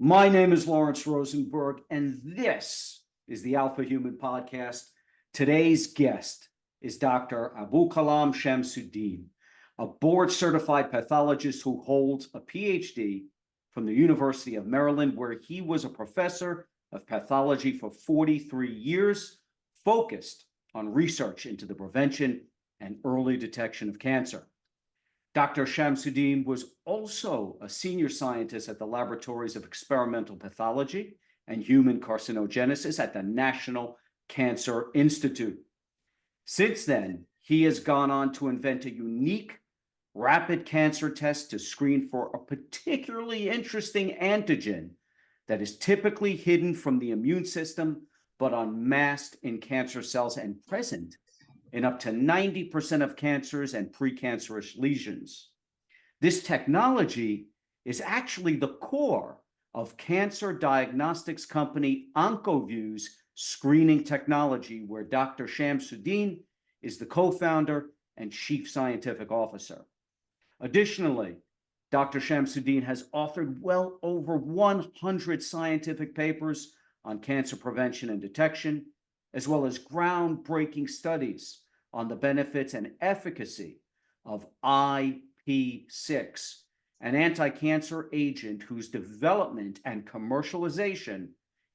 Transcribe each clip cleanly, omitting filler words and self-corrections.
My name is Lawrence Rosenberg, and this is the Alpha Human Podcast. Today's guest is Dr. AbulKalam Shamsuddin, a board-certified pathologist who holds a PhD from the University of Maryland, where he was a professor of pathology for 43 years, focused on research into the prevention and early detection of cancer. Dr. Shamsuddin was also a senior scientist at the Laboratories of Experimental Pathology and Human Carcinogenesis at the National Cancer Institute. Since then, he has gone on to invent a unique rapid cancer test to screen for a particularly interesting antigen that is typically hidden from the immune system, but unmasked in cancer cells and present in up to 90% of cancers and precancerous lesions. This technology is actually the core of cancer diagnostics company OncoVue's screening technology, where Dr. Shamsuddin is the co-founder and chief scientific officer. Additionally, Dr. Shamsuddin has authored well over 100 scientific papers on cancer prevention and detection, as well as groundbreaking studies on the benefits and efficacy of IP6, an anti-cancer agent whose development and commercialization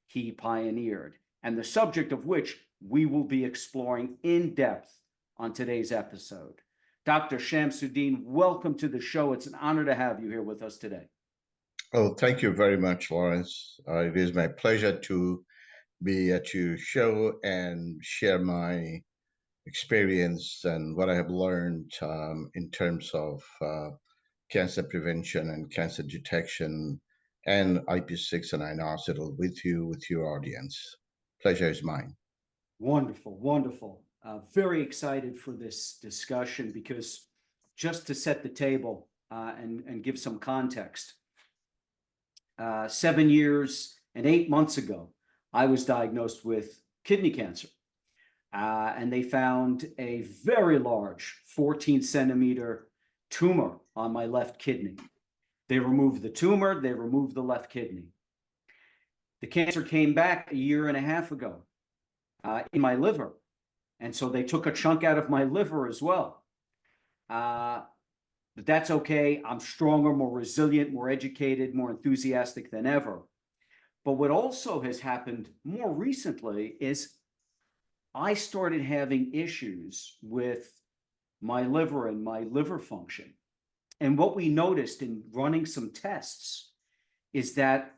he pioneered, and the subject of which we will be exploring in depth on today's episode. Dr. Shamsuddin, welcome to the show. It's an honor to have you here with us today. Oh, thank you very much, Lawrence. It is my pleasure to be at your show and share my experience and what I have learned in terms of cancer prevention and cancer detection and IP6 and inositol with your audience. Pleasure is mine. Wonderful, wonderful. Very excited for this discussion because just to set the table and give some context, 7 years and 8 months ago, I was diagnosed with kidney cancer. And they found a very large 14-centimeter tumor on my left kidney. They removed the tumor, they removed the left kidney. The cancer came back a year and a half ago in my liver. And so they took a chunk out of my liver as well. But that's okay. I'm stronger, more resilient, more educated, more enthusiastic than ever. But what also has happened more recently is I started having issues with my liver and my liver function. And what we noticed in running some tests is that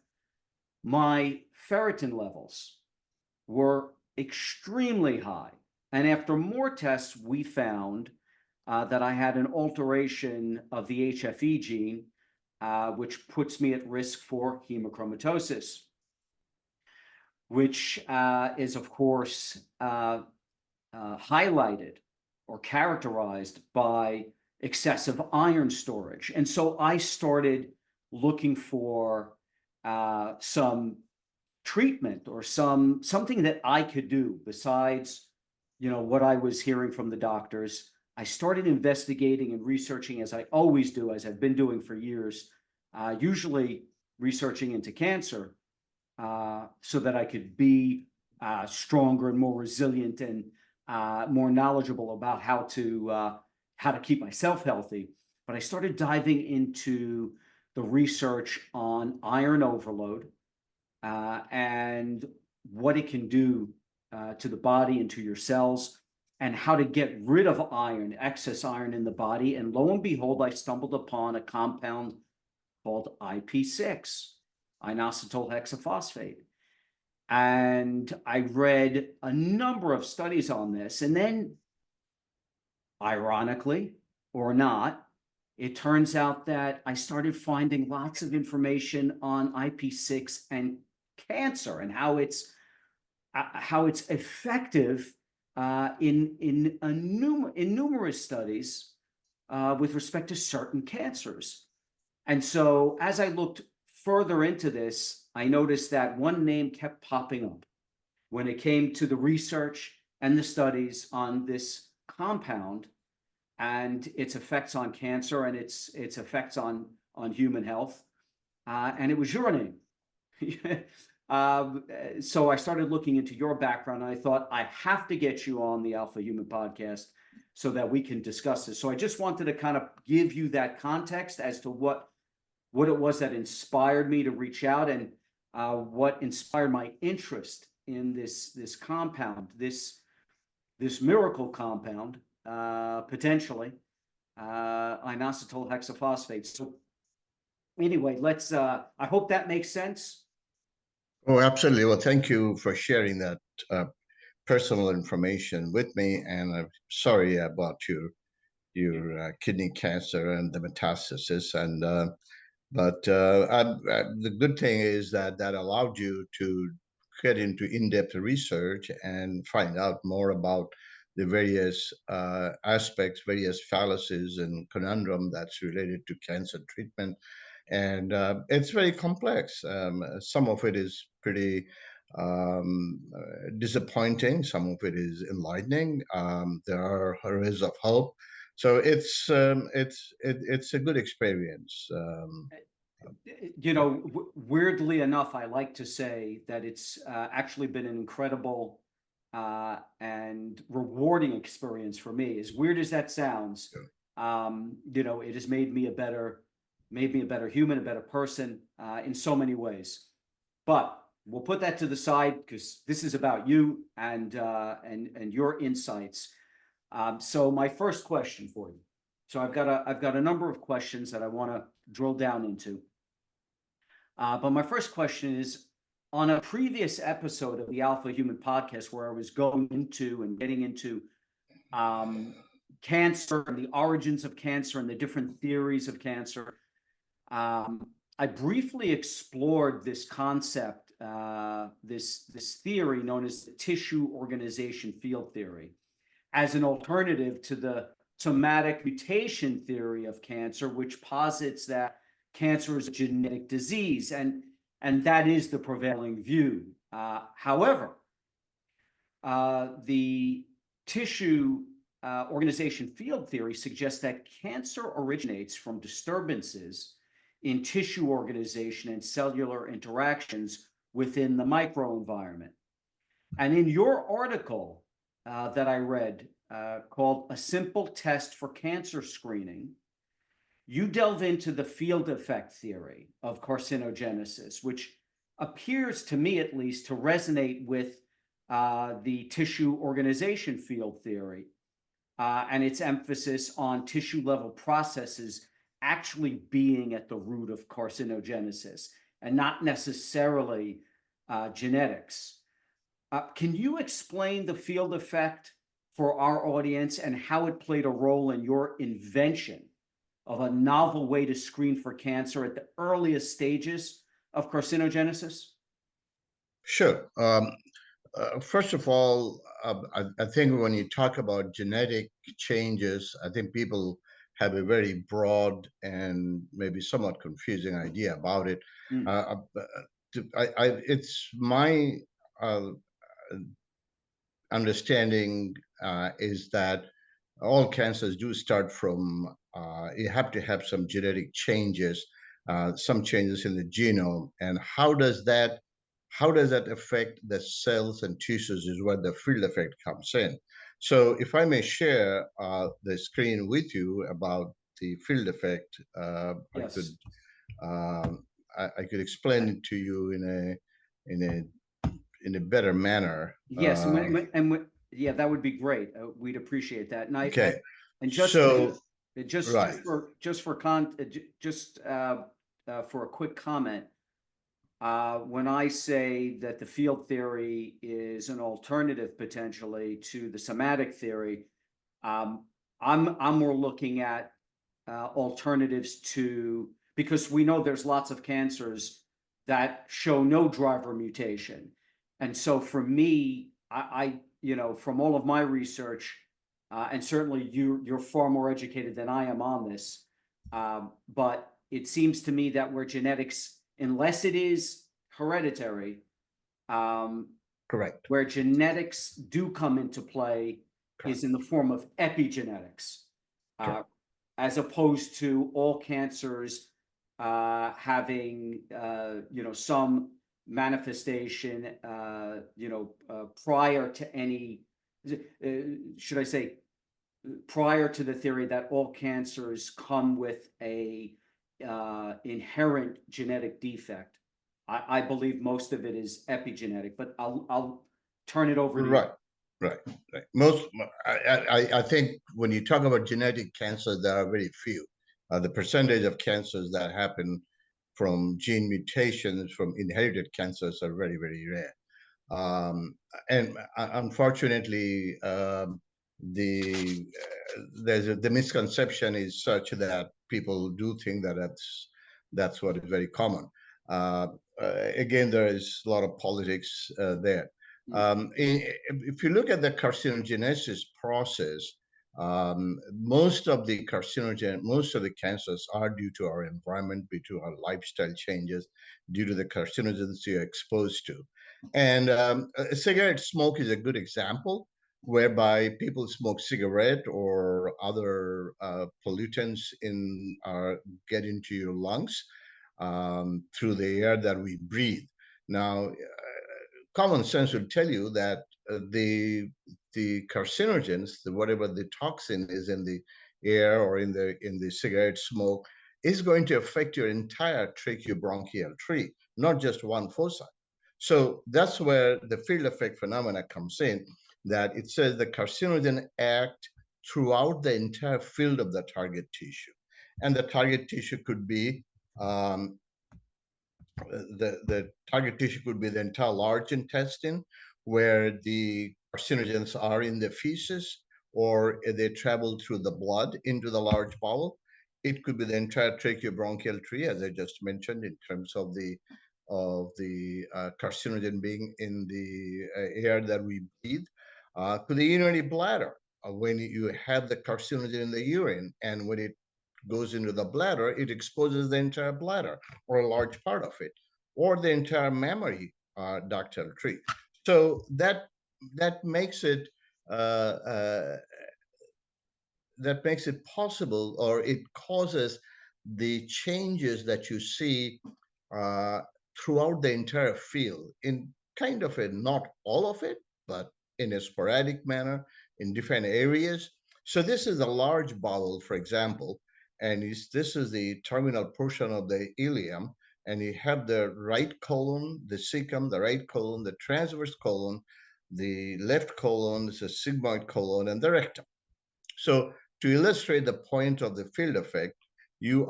my ferritin levels were extremely high. And after more tests, we found that I had an alteration of the HFE gene, which puts me at risk for hemochromatosis, which is, of course, highlighted or characterized by excessive iron storage. And so I started looking for some treatment or something that I could do besides, what I was hearing from the doctors. I started investigating and researching, as I always do, as I've been doing for years, usually researching into cancer, so that I could be stronger and more resilient and more knowledgeable about how to keep myself healthy. But I started diving into the research on iron overload and what it can do to the body and to your cells, and how to get rid of iron, excess iron in the body. And lo and behold, I stumbled upon a compound called IP6, inositol hexaphosphate. And I read a number of studies on this. And then, ironically or not, it turns out that I started finding lots of information on IP6 and cancer and how it's effective in numerous studies with respect to certain cancers. And so as I looked further into this, I noticed that one name kept popping up when it came to the research and the studies on this compound and its effects on cancer and its effects on human health. And it was your name. So I started looking into your background, and I thought I have to get you on the Alpha Human podcast so that we can discuss this. So I just wanted to kind of give you that context as to what it was that inspired me to reach out, and what inspired my interest in this compound, this miracle compound, potentially, inositol hexaphosphate. So anyway, let's, I hope that makes sense. Oh, absolutely. Well, thank you for sharing that personal information with me. And I'm sorry about your kidney cancer and the metastasis. And the good thing is that that allowed you to get into in-depth research and find out more about the various aspects, various fallacies and conundrum that's related to cancer treatment. And it's very complex. Some of it is pretty disappointing. Some of it is enlightening. There are rays of hope. So it's a good experience. You know, weirdly enough, I like to say that it's actually been an incredible and rewarding experience for me. As weird as that sounds, you know, it has made me a better human, a better person in so many ways. But we'll put that to the side because this is about you and your insights. So my first question for you. So I've got a number of questions that I want to drill down into. But my first question is, on a previous episode of the Alpha Human podcast, where I was going into and getting into cancer and the origins of cancer and the different theories of cancer, I briefly explored this concept, this theory known as the tissue organization field theory, as an alternative to the somatic mutation theory of cancer, which posits that cancer is a genetic disease, and that is the prevailing view. However, the tissue organization field theory suggests that cancer originates from disturbances in tissue organization and cellular interactions within the microenvironment. And in your article that I read, called "A Simple Test for Cancer Screening," you delve into the field effect theory of carcinogenesis, which appears to me, at least, to resonate with the tissue organization field theory and its emphasis on tissue level processes actually being at the root of carcinogenesis and not necessarily genetics. Can you explain the field effect for our audience and how it played a role in your invention of a novel way to screen for cancer at the earliest stages of carcinogenesis? Sure. First of all, I think when you talk about genetic changes, I think people have a very broad and maybe somewhat confusing idea about it. It's my understanding is that all cancers do start from, you have to have some genetic changes, some changes in the genome. And how does that affect the cells and tissues is where the field effect comes in. So if I may share the screen with you about the field effect, Yes. I could explain it to you in a better manner. Yes, yeah, that would be great. We'd appreciate that. And Okay. just Right. for a quick comment, when I say that the field theory is an alternative potentially to the somatic theory, I'm more looking at alternatives to, because we know there's lots of cancers that show no driver mutation. And so for me, I you know, from all of my research, and certainly you're far more educated than I am on this, but it seems to me that where genetics, unless it is hereditary, Correct. where genetics do come into play is in the form of epigenetics, as opposed to all cancers having you know, some manifestation, prior to any, should I say, prior to the theory that all cancers come with a inherent genetic defect. I believe most of it is epigenetic, but I'll turn it over to you. Right. I think when you talk about genetic cancers, there are very few. The percentage of cancers that happen from gene mutations from inherited cancers are very, very rare. And unfortunately, the misconception is such that people do think that that's what is very common. Again, there is a lot of politics there. If you look at the carcinogenesis process, most of the cancers are due to our environment, due to our lifestyle changes, due to the carcinogens you're exposed to. And cigarette smoke is a good example, whereby people smoke cigarette or other pollutants get into your lungs through the air that we breathe. Now, common sense will tell you that the carcinogens, whatever the toxin is in the air or in the cigarette smoke, is going to affect your entire tracheobronchial tree, not just one foci. So that's where the field effect phenomena comes in, that it says the carcinogen act throughout the entire field of the target tissue. And the target tissue could be the target tissue could be the entire large intestine, where the carcinogens are in the feces, or they travel through the blood into the large bowel. It could be the entire tracheobronchial tree, as I just mentioned, in terms of the carcinogen being in the air that we breathe. Could the urinary bladder, when you have the carcinogen in the urine, and when it goes into the bladder, it exposes the entire bladder or a large part of it, or the entire mammary ductal tree. So that makes it possible, or it causes the changes that you see throughout the entire field in kind of not all of it, but in a sporadic manner in different areas. So this is a large bowel, for example, and this is the terminal portion of the ileum, and you have the right colon, the cecum, the right colon, the transverse colon, the left colon, the sigmoid colon, and the rectum. So to illustrate the point of the field effect, you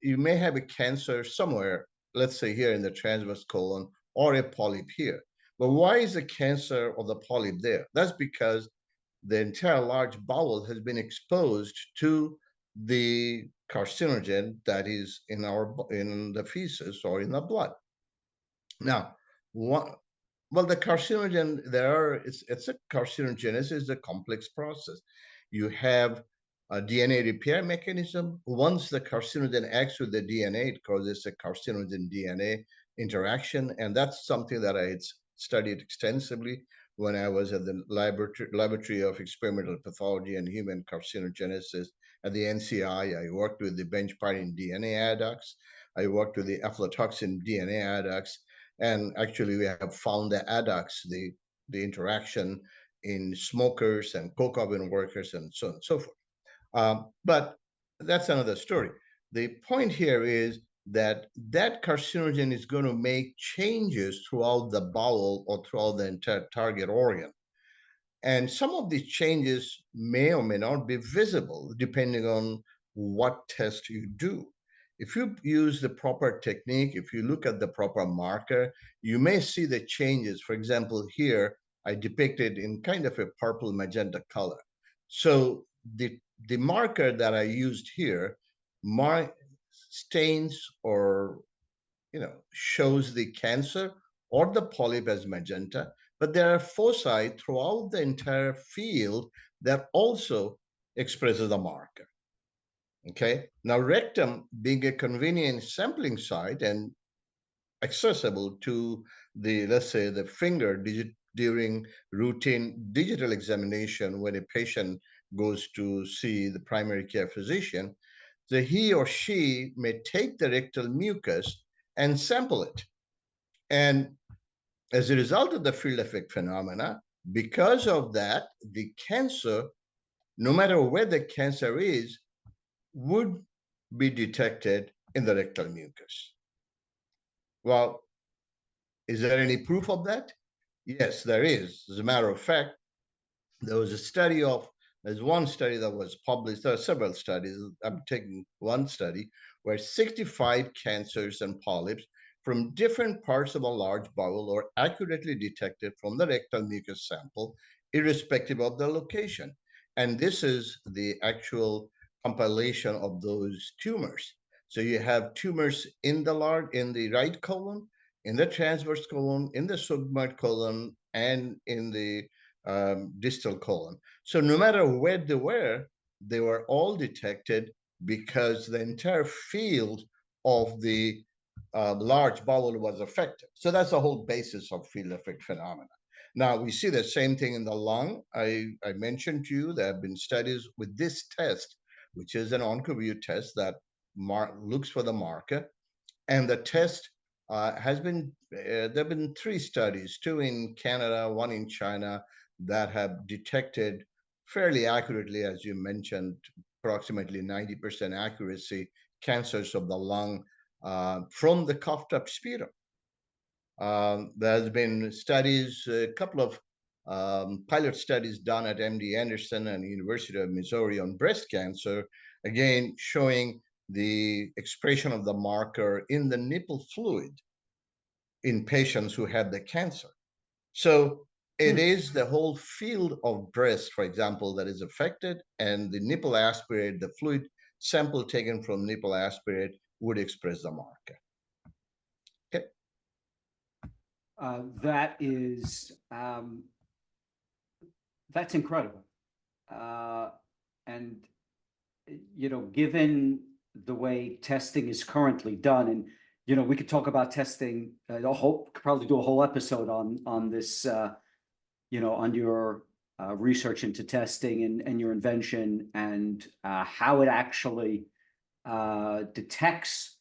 may have a cancer somewhere, let's say here in the transverse colon, or a polyp here. But why is the cancer or the polyp there? That's because the entire large bowel has been exposed to the carcinogen that is in the feces or in the blood. Now, the carcinogen it's a carcinogenesis is a complex process. You have a DNA repair mechanism. Once the carcinogen acts with the DNA, it causes a carcinogen DNA interaction, and that's something that I studied extensively when I was at the Laboratory of Experimental Pathology and Human Carcinogenesis at the NCI. I worked with the bench-paring DNA adducts. I worked with the aflatoxin DNA adducts. And actually, we have found the adducts, the interaction in smokers and coke oven workers and so on and so forth. But that's another story. The point here is that carcinogen is going to make changes throughout the bowel or throughout the entire target organ. And some of these changes may or may not be visible depending on what test you do. If you use the proper technique, if you look at the proper marker, you may see the changes. For example, here I depicted in kind of a purple magenta color. So the marker that I used here stains or shows the cancer or the polyp as magenta, but there are foci throughout the entire field that also expresses the marker. Okay, now rectum being a convenient sampling site and accessible to let's say the finger during routine digital examination when a patient goes to see the primary care physician, so he or she may take the rectal mucus and sample it. And as a result of the field effect phenomena, because of that, the cancer, no matter where the cancer is, would be detected in the rectal mucus. Well, is there any proof of that? Yes, there is. As a matter of fact, there's one study that was published. There are several studies. I'm taking one study where 65 cancers and polyps from different parts of a large bowel are accurately detected from the rectal mucus sample, irrespective of the location. And this is the actual compilation of those tumors. So you have tumors in the right colon, in the transverse colon, in the sigmoid colon, and in the distal colon. So no matter where they were all detected because the entire field of the large bowel was affected. So that's the whole basis of field effect phenomena. Now we see the same thing in the lung. I mentioned to you there have been studies with this test, which is an OncoVue test that looks for the marker. And the test there have been 3 studies, 2 in Canada, 1 in China, that have detected fairly accurately, as you mentioned, approximately 90% accuracy, cancers of the lung from the coughed up sputum. There's been studies, a couple of pilot studies done at MD Anderson and University of Missouri on breast cancer, again, showing the expression of the marker in the nipple fluid in patients who had the cancer. So it is the whole field of breast, for example, that is affected, and the nipple aspirate, the fluid sample taken from nipple aspirate would express the marker. Okay. That is, that's incredible. And, you know, given the way testing is currently done, and, you know, we could talk about testing, probably do a whole episode on this, you know, on your research into testing and your invention and how it actually detects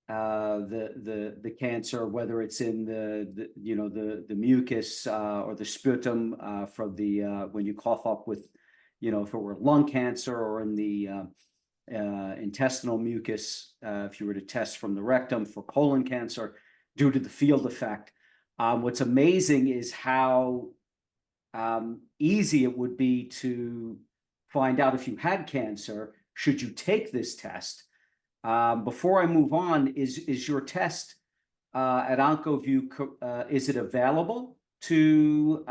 the cancer, whether it's in the you know the mucus or the sputum for the when you cough up with, you know, if it were lung cancer, or in the intestinal mucus if you were to test from the rectum for colon cancer due to the field effect. What's amazing is how easy it would be to find out if you had cancer should you take this test. Before I move on, is your test at OncoVue, is it available to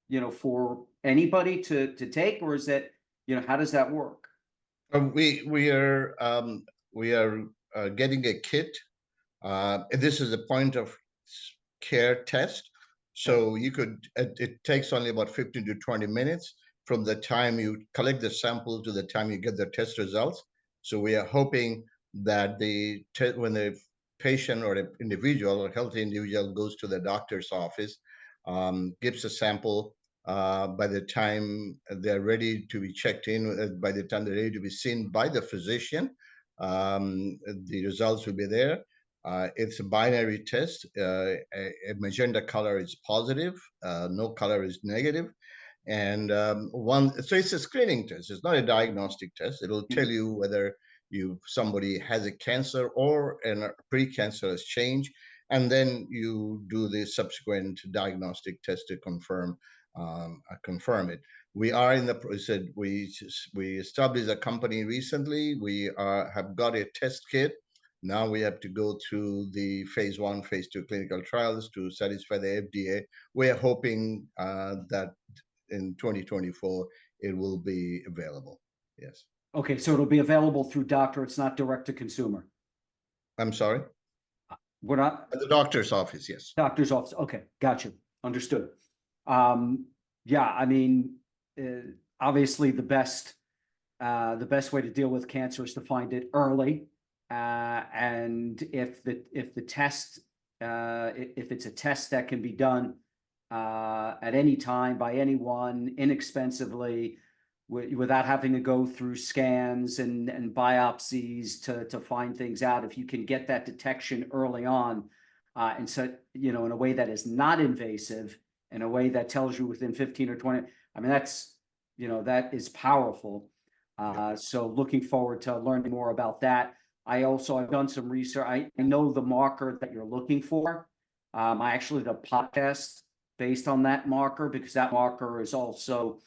you know, for anybody to take, or is that, you know, how does that work? We are getting a kit. This is a point of care test. So you could, it takes only about 15 to 20 minutes from the time you collect the sample to the time you get the test results. So we are hoping that when the patient or the individual or healthy individual goes to the doctor's office, gives a sample, by the time they're ready to be checked in, by the time they're ready to be seen by the physician, the results will be there. It's a binary test. A magenta color is positive, no color is negative. And so it's a screening test. It's not a diagnostic test. It'll tell you whether somebody has a cancer or a precancerous change, and then you do the subsequent diagnostic test to confirm it. We are in the process. We established a company recently. We have got a test kit. Now we have to go through the phase 1, phase 2 clinical trials to satisfy the FDA. We are hoping that in 2024 it will be available. Yes. Okay, so it'll be available through doctor. It's not direct to consumer. I'm sorry? We're not At the doctor's office, yes. doctor's office. Okay, gotcha. Understood. Yeah, I mean, obviously the best way to deal with cancer is to find it early. And if the test, if it's a test that can be done at any time by anyone inexpensively, without having to go through scans and biopsies to find things out, if you can get that detection early on, and so, in a way that is not invasive, in a way that tells you within 15 or 20. I mean, that is powerful. So looking forward to learning more about that. I've done some research. I know the marker that you're looking for. I actually did a podcast based on that marker, because that marker is also,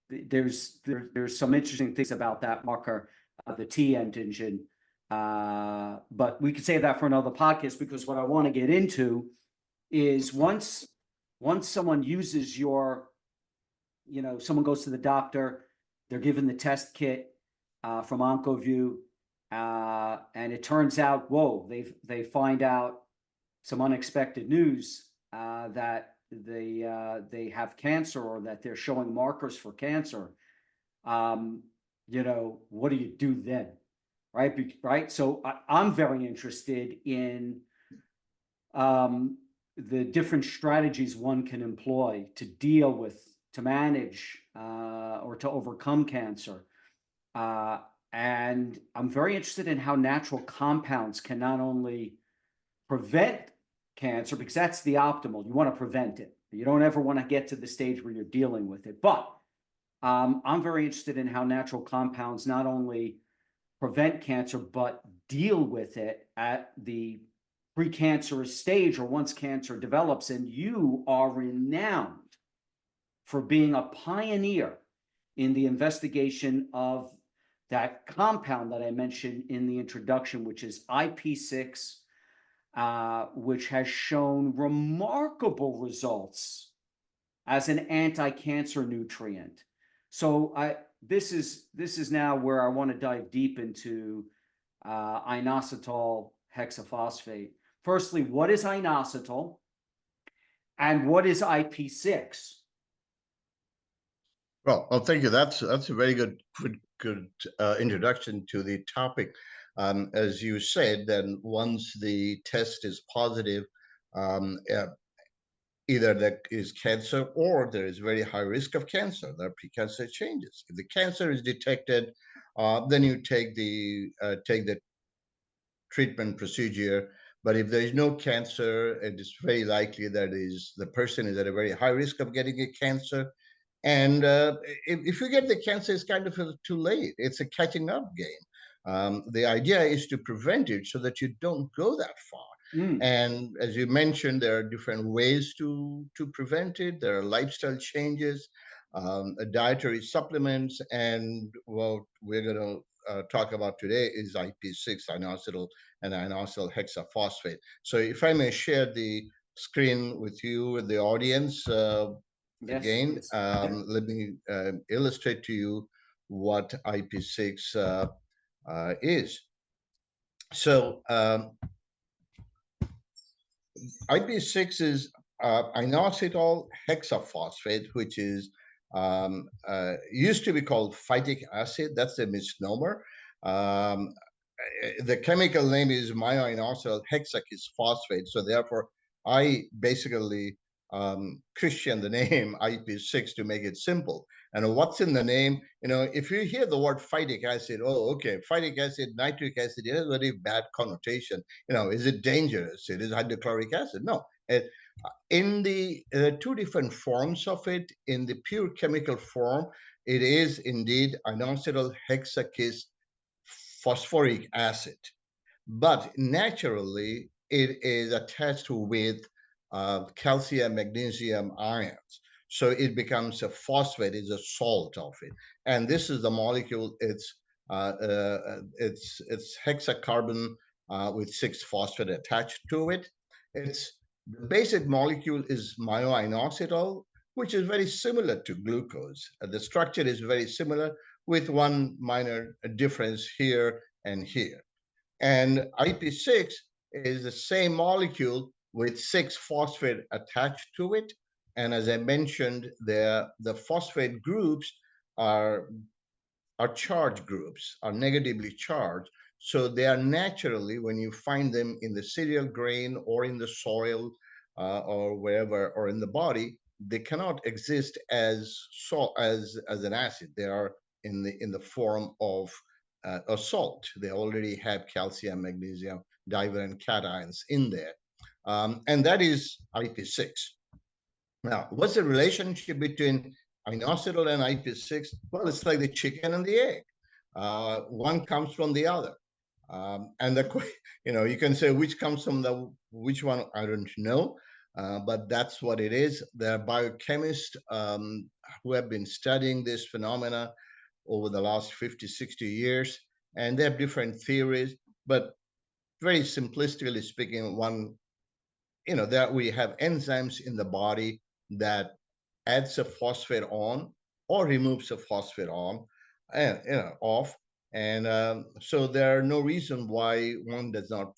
there's some interesting things about that marker, the T antigen. But we could save that for another podcast, because what I want to get into is once someone uses someone goes to the doctor, they're given the test kit from OncoVue, and it turns out, whoa, they find out some unexpected news, that they have cancer, or that they're showing markers for cancer. What do you do then? Right. Right. So I'm very interested in the different strategies one can employ to manage, or to overcome cancer. And I'm very interested in how natural compounds can not only prevent cancer, because that's the optimal. You want to prevent it. You don't ever want to get to the stage where you're dealing with it. But I'm very interested in how natural compounds not only prevent cancer, but deal with it at the precancerous stage, or once cancer develops. And you are renowned for being a pioneer in the investigation of that compound that I mentioned in the introduction, which is IP6, which has shown remarkable results as an anti-cancer nutrient. So this is now where I want to dive deep into inositol hexaphosphate. Firstly, what is inositol, and what is IP6? Well, thank you. That's a very good introduction to the topic. As you said, then once the test is positive, either there is cancer or there is very high risk of cancer. There are precancerous changes. If the cancer is detected, then you take the treatment procedure. But if there is no cancer, it is very likely that the person is at a very high risk of getting a cancer. And if you get the cancer, it's kind of too late. It's a catching up game. The idea is to prevent it so that you don't go that far. And as you mentioned, there are different ways to prevent it. There are lifestyle changes, dietary supplements, and what we're going to talk about today is IP6, inositol, and inositol hexaphosphate. So if I may share the screen with you and the audience, Yes, again, yes. let me illustrate to you what IP6 is. So IP6 is inositol hexaphosphate, which is used to be called phytic acid. That's a misnomer. The chemical name is myoinositol hexakis phosphate. So therefore, I basically Christian the name IP6 to make it simple. And what's in the name? If you hear the word phytic acid, oh, okay, phytic acid, nitric acid, it has a very bad connotation. Is it dangerous? It is hydrochloric acid. No. In the two different forms of it, in the pure chemical form, it is indeed inositol hexakis phosphoric acid. But naturally, it is attached with calcium, magnesium ions. So it becomes a phosphate, is a salt of it. And this is the molecule, it's hexacarbon with 6 phosphate attached to it. The basic molecule is myoinositol, which is very similar to glucose. The structure is very similar, with one minor difference here and here. And IP6 is the same molecule with 6 phosphate attached to it. And as I mentioned, the phosphate groups are charged groups, are negatively charged. So they are naturally, when you find them in the cereal grain or in the soil or wherever, or in the body, they cannot exist as an acid. They are in the form of a salt. They already have calcium, magnesium, divalent cations in there. And that is IP6. Now, what's the relationship between inositol and IP6? Well, it's like the chicken and the egg. One comes from the other. And you can say which comes from which one, I don't know, but that's what it is. There are biochemists who have been studying this phenomena over the last 50, 60 years, and they have different theories, but very simplistically speaking, that we have enzymes in the body that adds a phosphate on or removes a phosphate on and off, and so there are no reason why one does not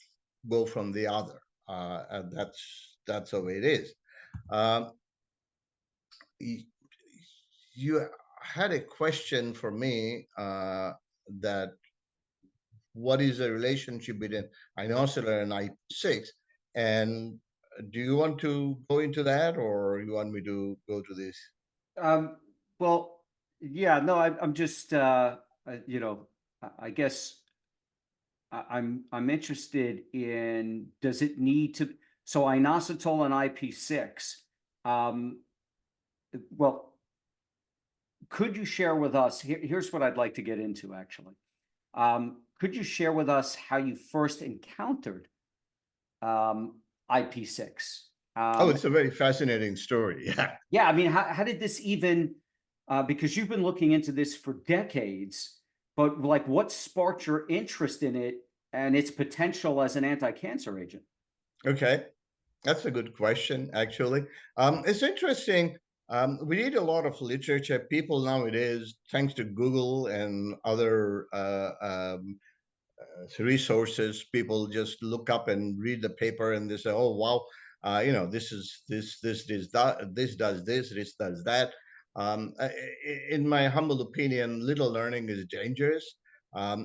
go from the other. And that's the way it is. You had a question for me that what is the relationship between inositol and IP6, and do you want to go into that, or you want me to go to this? Well, yeah, no, I'm just, I guess I'm interested in, does it need to, so inositol and IP6, well, could you share with us, here's what I'd like to get into actually. Could you share with us how you first encountered IP6? Oh, it's a very fascinating story. Yeah. Yeah, I mean, how did this even, because you've been looking into this for decades, but like what sparked your interest in it and its potential as an anti-cancer agent? Okay, that's a good question, actually. It's interesting. We read a lot of literature. People nowadays, thanks to Google and other resources, people just look up and read the paper and they say, "Oh, wow, this is this does this does that." In my humble opinion, little learning is dangerous.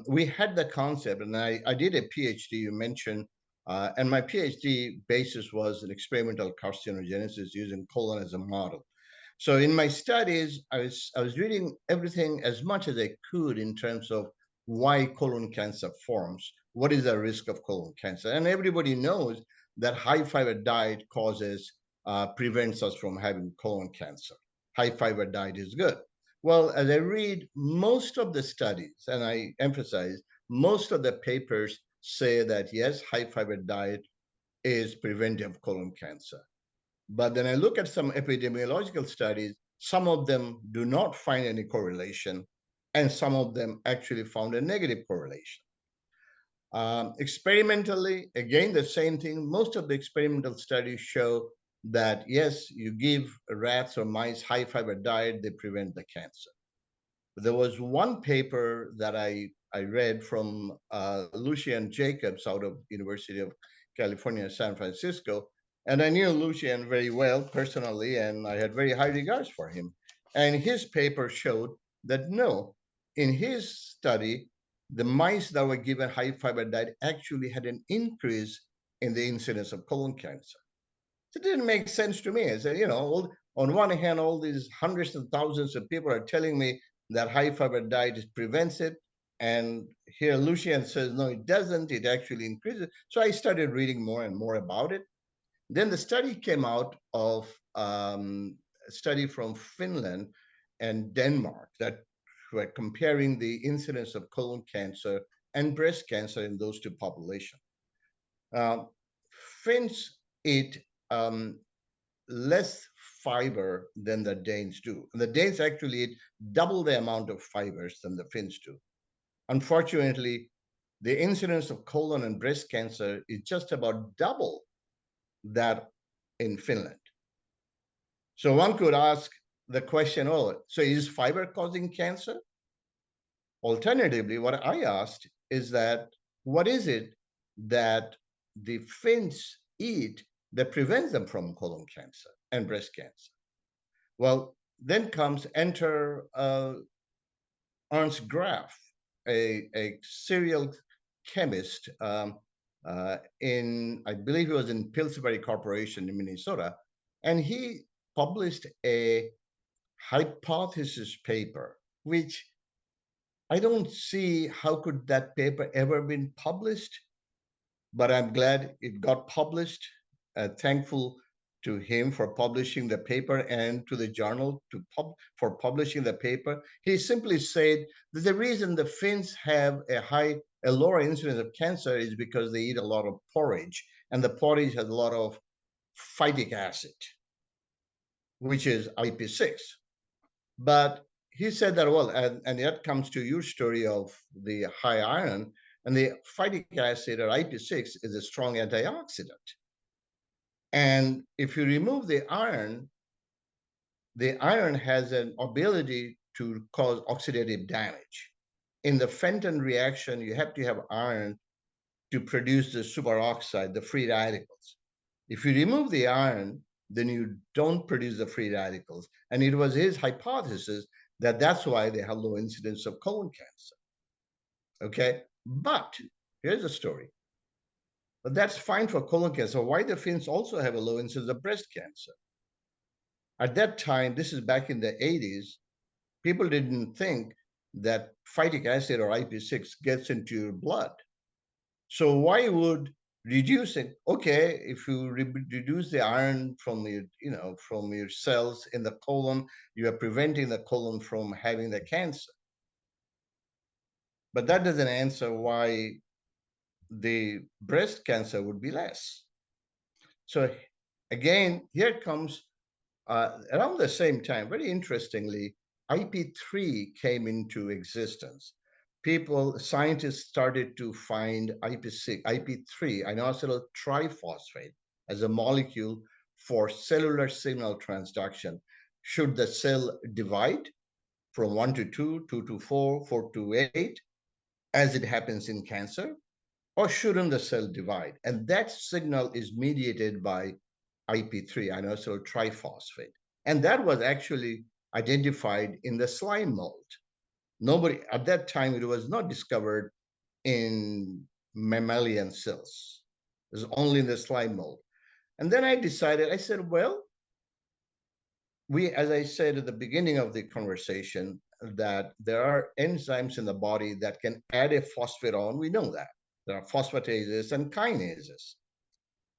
We had the concept, and I did a PhD. You mentioned. And my PhD basis was in experimental carcinogenesis using colon as a model. So in my studies, I was reading everything as much as I could in terms of why colon cancer forms, what is the risk of colon cancer, and everybody knows that high fiber diet prevents us from having colon cancer. High fiber diet is good. Well, as I read most of the studies, and I emphasize most of the papers say that yes, high fiber diet is preventive of colon cancer. But then I look at some epidemiological studies, some of them do not find any correlation, and some of them actually found a negative correlation. Experimentally, again, the same thing. Most of the experimental studies show that, yes, you give rats or mice high fiber diet, they prevent the cancer. There was one paper that I read from Lucian Jacobs out of University of California, San Francisco, and I knew Lucian very well personally, and I had very high regards for him. And his paper showed that no, in his study, the mice that were given high fiber diet actually had an increase in the incidence of colon cancer. It didn't make sense to me. I said, on one hand, all these hundreds of thousands of people are telling me that high fiber diet prevents it. And here Lucian says, no, it doesn't. It actually increases. So I started reading more and more about it. Then the study came out of a study from Finland and Denmark that were comparing the incidence of colon cancer and breast cancer in those two populations. Finns eat less fiber than the Danes do. And the Danes actually eat double the amount of fibers than the Finns do. Unfortunately, the incidence of colon and breast cancer is just about double that in Finland. So one could ask the question, oh, so is fiber causing cancer? Alternatively, what I asked is that what is it that the Finns eat that prevents them from colon cancer and breast cancer? Well, then enter Ernst Graf, a serial chemist I believe he was in Pillsbury Corporation in Minnesota, and he published a hypothesis paper, which I don't see how could that paper ever been published, but I'm glad it got published. Thankful to him for publishing the paper and to the journal for publishing the paper. He simply said that the reason the Finns have a lower incidence of cancer is because they eat a lot of porridge, and the porridge has a lot of phytic acid, which is IP6. But he said that, well, and that comes to your story of the high iron, and the phytic acid or IP6 is a strong antioxidant. And if you remove the iron has an ability to cause oxidative damage. In the Fenton reaction, you have to have iron to produce the superoxide, the free radicals. If you remove the iron, then you don't produce the free radicals. And it was his hypothesis that that's why they have low incidence of colon cancer. Okay, but here's the story. But that's fine for colon cancer. Why the Finns also have a low incidence of breast cancer? At that time, this is back in the 80s, people didn't think that phytic acid or IP6 gets into your blood. So why would reducing, okay, if you reduce the iron from from your cells in the colon, you are preventing the colon from having the cancer. But that doesn't answer why the breast cancer would be less. So again, here comes around the same time, very interestingly, IP3 came into existence. Scientists started to find IP3, inositol triphosphate, as a molecule for cellular signal transduction. Should the cell divide from 1 to 2, 2 to 4, 4 to 8, as it happens in cancer, or shouldn't the cell divide? And that signal is mediated by IP3, inositol triphosphate. And that was actually identified in the slime mold. Nobody, at that time, it was not discovered in mammalian cells. It was only in the slime mold. And then I said, well, as I said at the beginning of the conversation, that there are enzymes in the body that can add a phosphate on. We know that. There are phosphatases and kinases.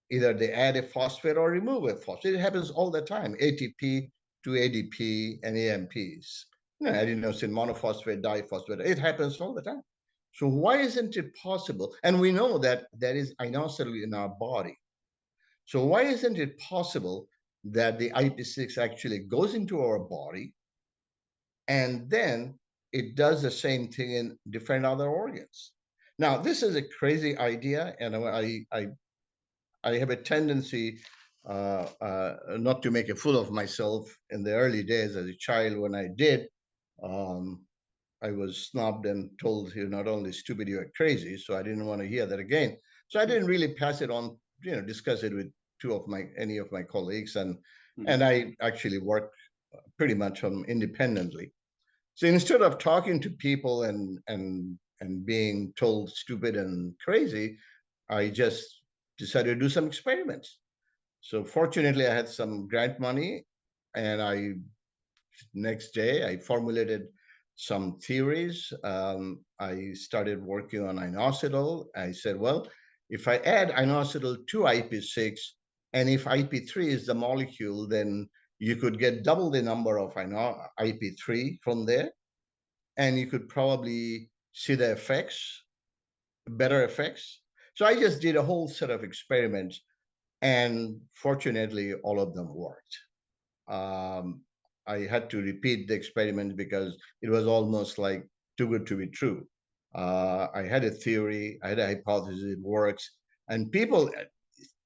Either they add a phosphate or remove a phosphate. It happens all the time. ATP to ADP and AMPs. Adenosine monophosphate, diphosphate. It happens all the time. So why isn't it possible? And we know that there is inositol in our body. So why isn't it possible that the IP6 actually goes into our body and then it does the same thing in different other organs? Now, this is a crazy idea, and I have a tendency not to make a fool of myself. In the early days as a child, when I did, I was snubbed and told, you're not only stupid, you're crazy. So I didn't want to hear that again. So I didn't really pass it on, discuss it with any of my colleagues. And I actually worked pretty much independently. So instead of talking to people and being told stupid and crazy, I just decided to do some experiments. So fortunately, I had some grant money, and next day I formulated some theories. I started working on inositol. I said, well, if I add inositol to IP6, and if IP3 is the molecule, then you could get double the number of IP3 from there, and you could probably see the effects, better effects. So I just did a whole set of experiments, and fortunately, all of them worked. I had to repeat the experiment because it was almost like too good to be true. I had a theory, I had a hypothesis, it works. And people,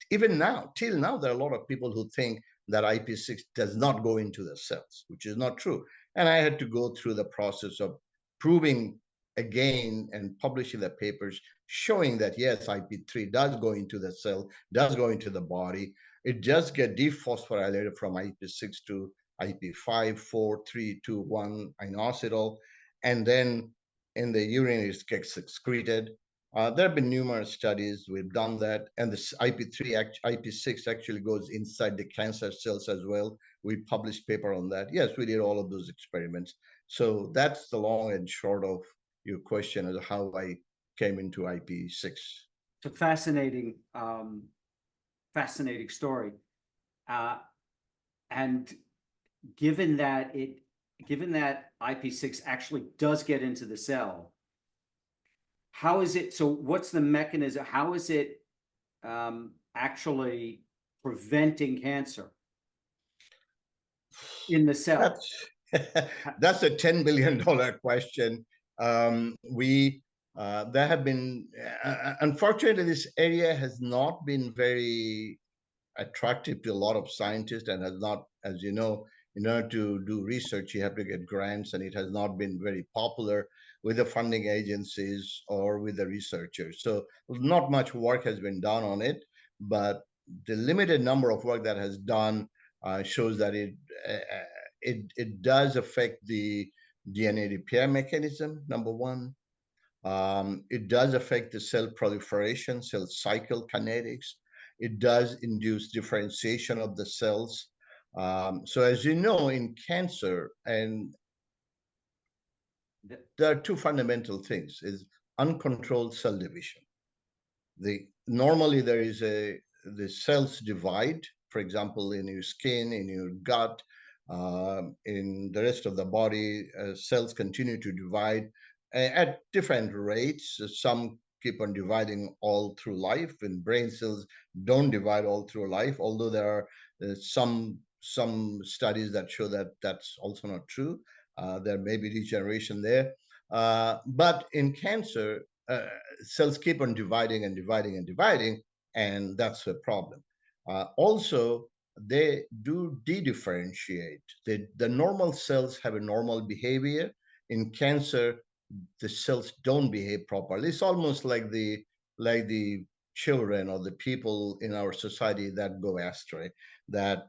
even now, till now, there are a lot of people who think that IP6 does not go into the cells, which is not true. And I had to go through the process of proving again and publishing the papers showing that yes, IP3 does go into the cell, does go into the body. It just get dephosphorylated from IP6 to IP5, 4, 3, 2, 1 inositol, and then in the urine it gets excreted. There have been numerous studies. We've done that, and this IP6 actually goes inside the cancer cells as well. We published paper on that. Yes, we did all of those experiments. So that's the long and short of your question as how I came into IP6. It's a fascinating story. And given that IP6 actually does get into the cell, how is it? So what's the mechanism? How is it actually preventing cancer in the cell? That's that's a $10 billion question. We There have been unfortunately, this area has not been very attractive to a lot of scientists, and has not, as you know, in order to do research, you have to get grants, and it has not been very popular with the funding agencies or with the researchers. So not much work has been done on it, but the limited number of work that has done shows that it does affect the DNA repair mechanism, number one. It does affect the cell proliferation, cell cycle kinetics. It does induce differentiation of the cells. So as you know, in cancer, and there are two fundamental things, is uncontrolled cell division. Normally there is the cells divide, for example, in your skin, in your gut, in the rest of the body, cells continue to divide at different rates. Some keep on dividing all through life, and brain cells don't divide all through life, although there are some studies that show that that's also not true. There may be degeneration there. But in cancer, cells keep on dividing and dividing and dividing, and that's a problem. Also, they do de-differentiate. The normal cells have a normal behavior. In cancer, the cells don't behave properly. It's almost like the children or the people in our society that go astray, that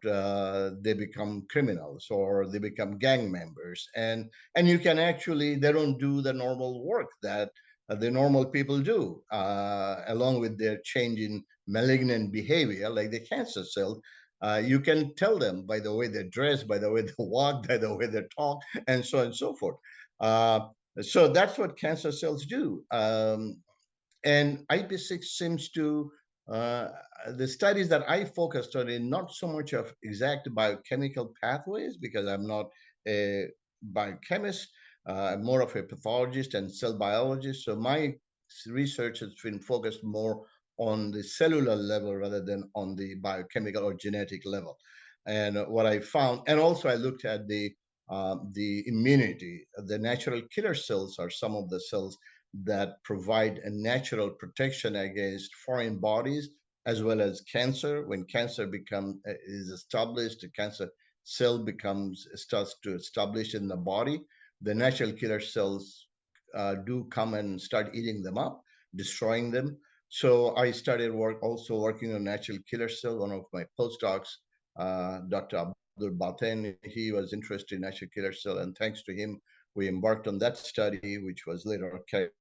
they become criminals or they become gang members, and you can actually, they don't do the normal work that the normal people do, along with their change in malignant behavior, like the cancer cell. You can tell them by the way they dress, by the way they walk, by the way they talk, and so on and so forth. So that's what cancer cells do. And IP6 seems to, uh, the studies that I focused on in not so much of exact biochemical pathways, because I'm not a biochemist, I'm more of a pathologist and cell biologist. So my research has been focused more on the cellular level rather than on the biochemical or genetic level. And what I found, and also I looked at the immunity. The natural killer cells are some of the cells that provide a natural protection against foreign bodies as well as cancer. When cancer is established, the cancer cell starts to establish in the body. The natural killer cells do come and start eating them up, destroying them. So I started also working on natural killer cell. One of my postdocs, Dr. Abdul, he was interested in natural killer cell, and thanks to him, we embarked on that study, which was later carried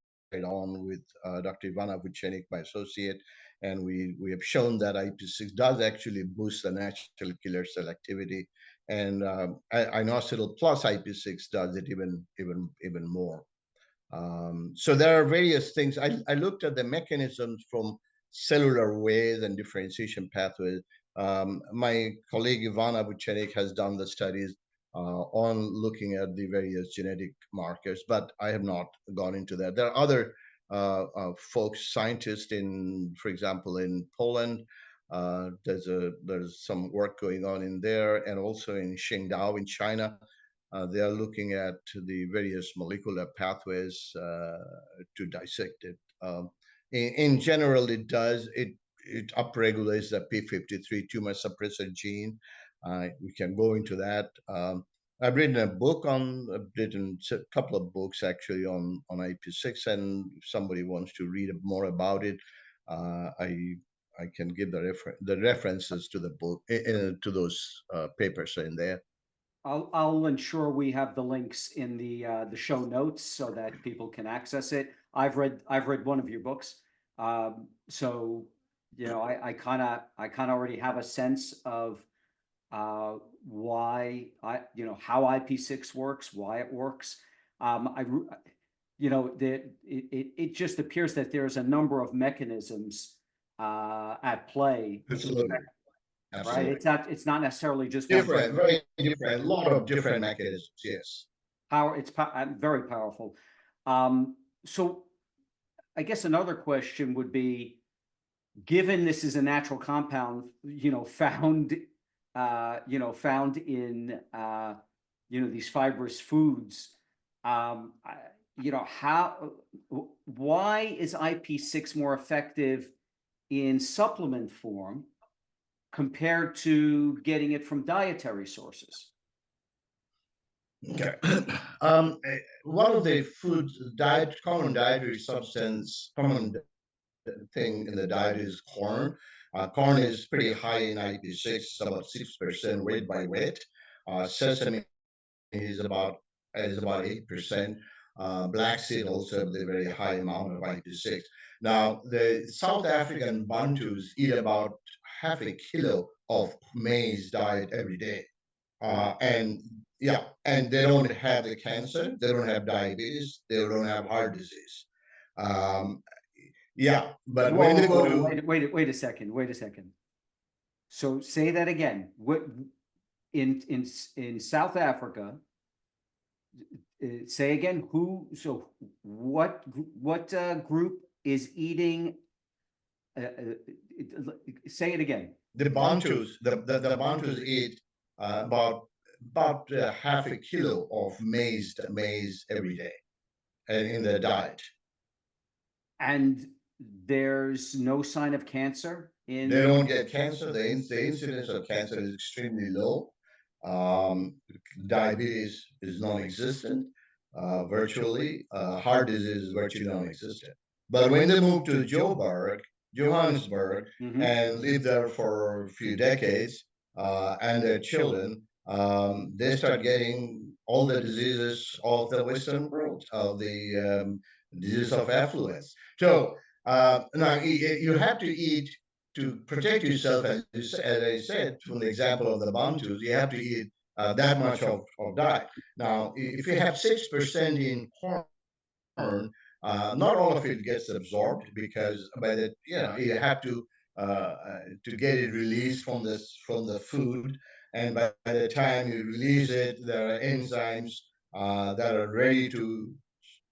on with Dr. Ivana Vucenic, my associate, and we have shown that IP6 does actually boost the natural killer cell activity, and inositol plus IP6 does it even more. So there are various things. I looked at the mechanisms from cellular ways and differentiation pathways. My colleague Ivana Vucenic has done the studies on looking at the various genetic markers, but I have not gone into that. There are other folks, scientists for example, in Poland. There's some work going on in there, and also in Qingdao in China. They are looking at the various molecular pathways to dissect it. In general, it upregulates the P53 tumor suppressor gene. We can go into that. I've written a couple of books actually on IP6, and if somebody wants to read more about it, I can give the references to the book, to those papers in there. I'll ensure we have the links in the show notes so that people can access it. I've read one of your books, so I kind of already have a sense of why how IP6 works, why it works. it just appears that there's a number of mechanisms at play, Absolutely. right? Absolutely. It's not necessarily just one Different, very different, a lot of different mechanisms, yes. power. It's very powerful. So I guess another question would be, given this is a natural compound, found in these fibrous foods, why is IP6 more effective in supplement form compared to getting it from dietary sources? Okay. One of the common dietary substance, common thing in the diet is corn. Corn is pretty high in IP6, about 6% weight by weight. Sesame is about 8%. Black seed also have a very high amount of IP6. Now, the South African Bantus eat about half a kilo of maize diet every day. And yeah, and they don't have the cancer, they don't have diabetes, they don't have heart disease. Um, yeah, but when they go to wait a second. So say that again. What in South Africa? Say again. What group is eating? Say it again. the Bantus, the Bantus eat about half a kilo of maize every day, and in their diet. And there's no sign of cancer in. They don't get cancer. The incidence of cancer is extremely low. Um, Diabetes is non-existent, virtually. Heart disease is virtually non-existent. But when they move to Johannesburg, Mhm. and live there for a few decades, and their children, they start getting all the diseases of the Western world, of the disease of affluence. So now you have to eat to protect yourself, as I said, from the example of the Bantus, you have to eat that much of diet. Now, if you have 6% in corn, not all of it gets absorbed, because by the you have to get it released from the food, and by the time you release it, there are enzymes that are ready to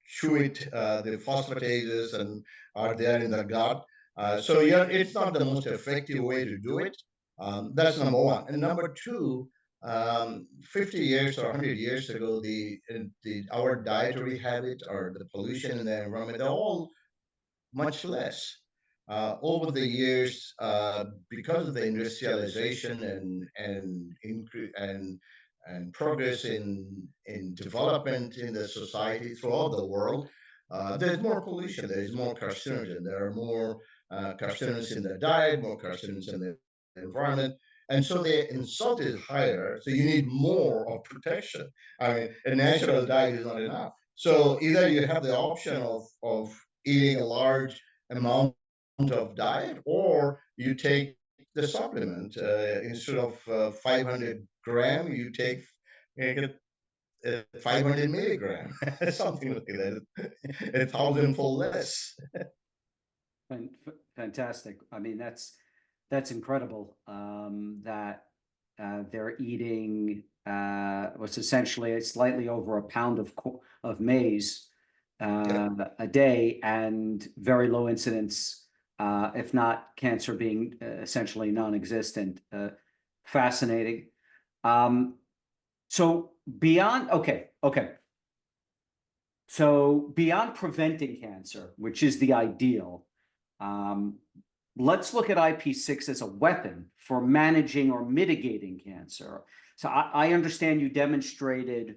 chew it, the phosphatases, and are there in the gut. So yeah, it's not the most effective way to do it. That's number one. And number two, 50 years or 100 years ago, our dietary habit or the pollution in the environment, they're all much less. Over the years, because of the industrialization and progress in development in the society throughout the world, there's more pollution, there is more carcinogen, there are more carcinogens in the diet, more carcinogens in the environment. And so the insult is higher, so you need more of protection. I mean, a natural diet is not enough. So either you have the option of eating a large amount of diet, or you take the supplement. Instead of 500 gram, you take 500 milligram, something like that, a thousandfold less. Fantastic. I mean, that's incredible. That they're eating what's essentially slightly over a pound of maize a day, and very low incidence, if not cancer being essentially non-existent. Fascinating. So beyond, okay. So beyond preventing cancer, which is the ideal, let's look at IP6 as a weapon for managing or mitigating cancer. So I understand you demonstrated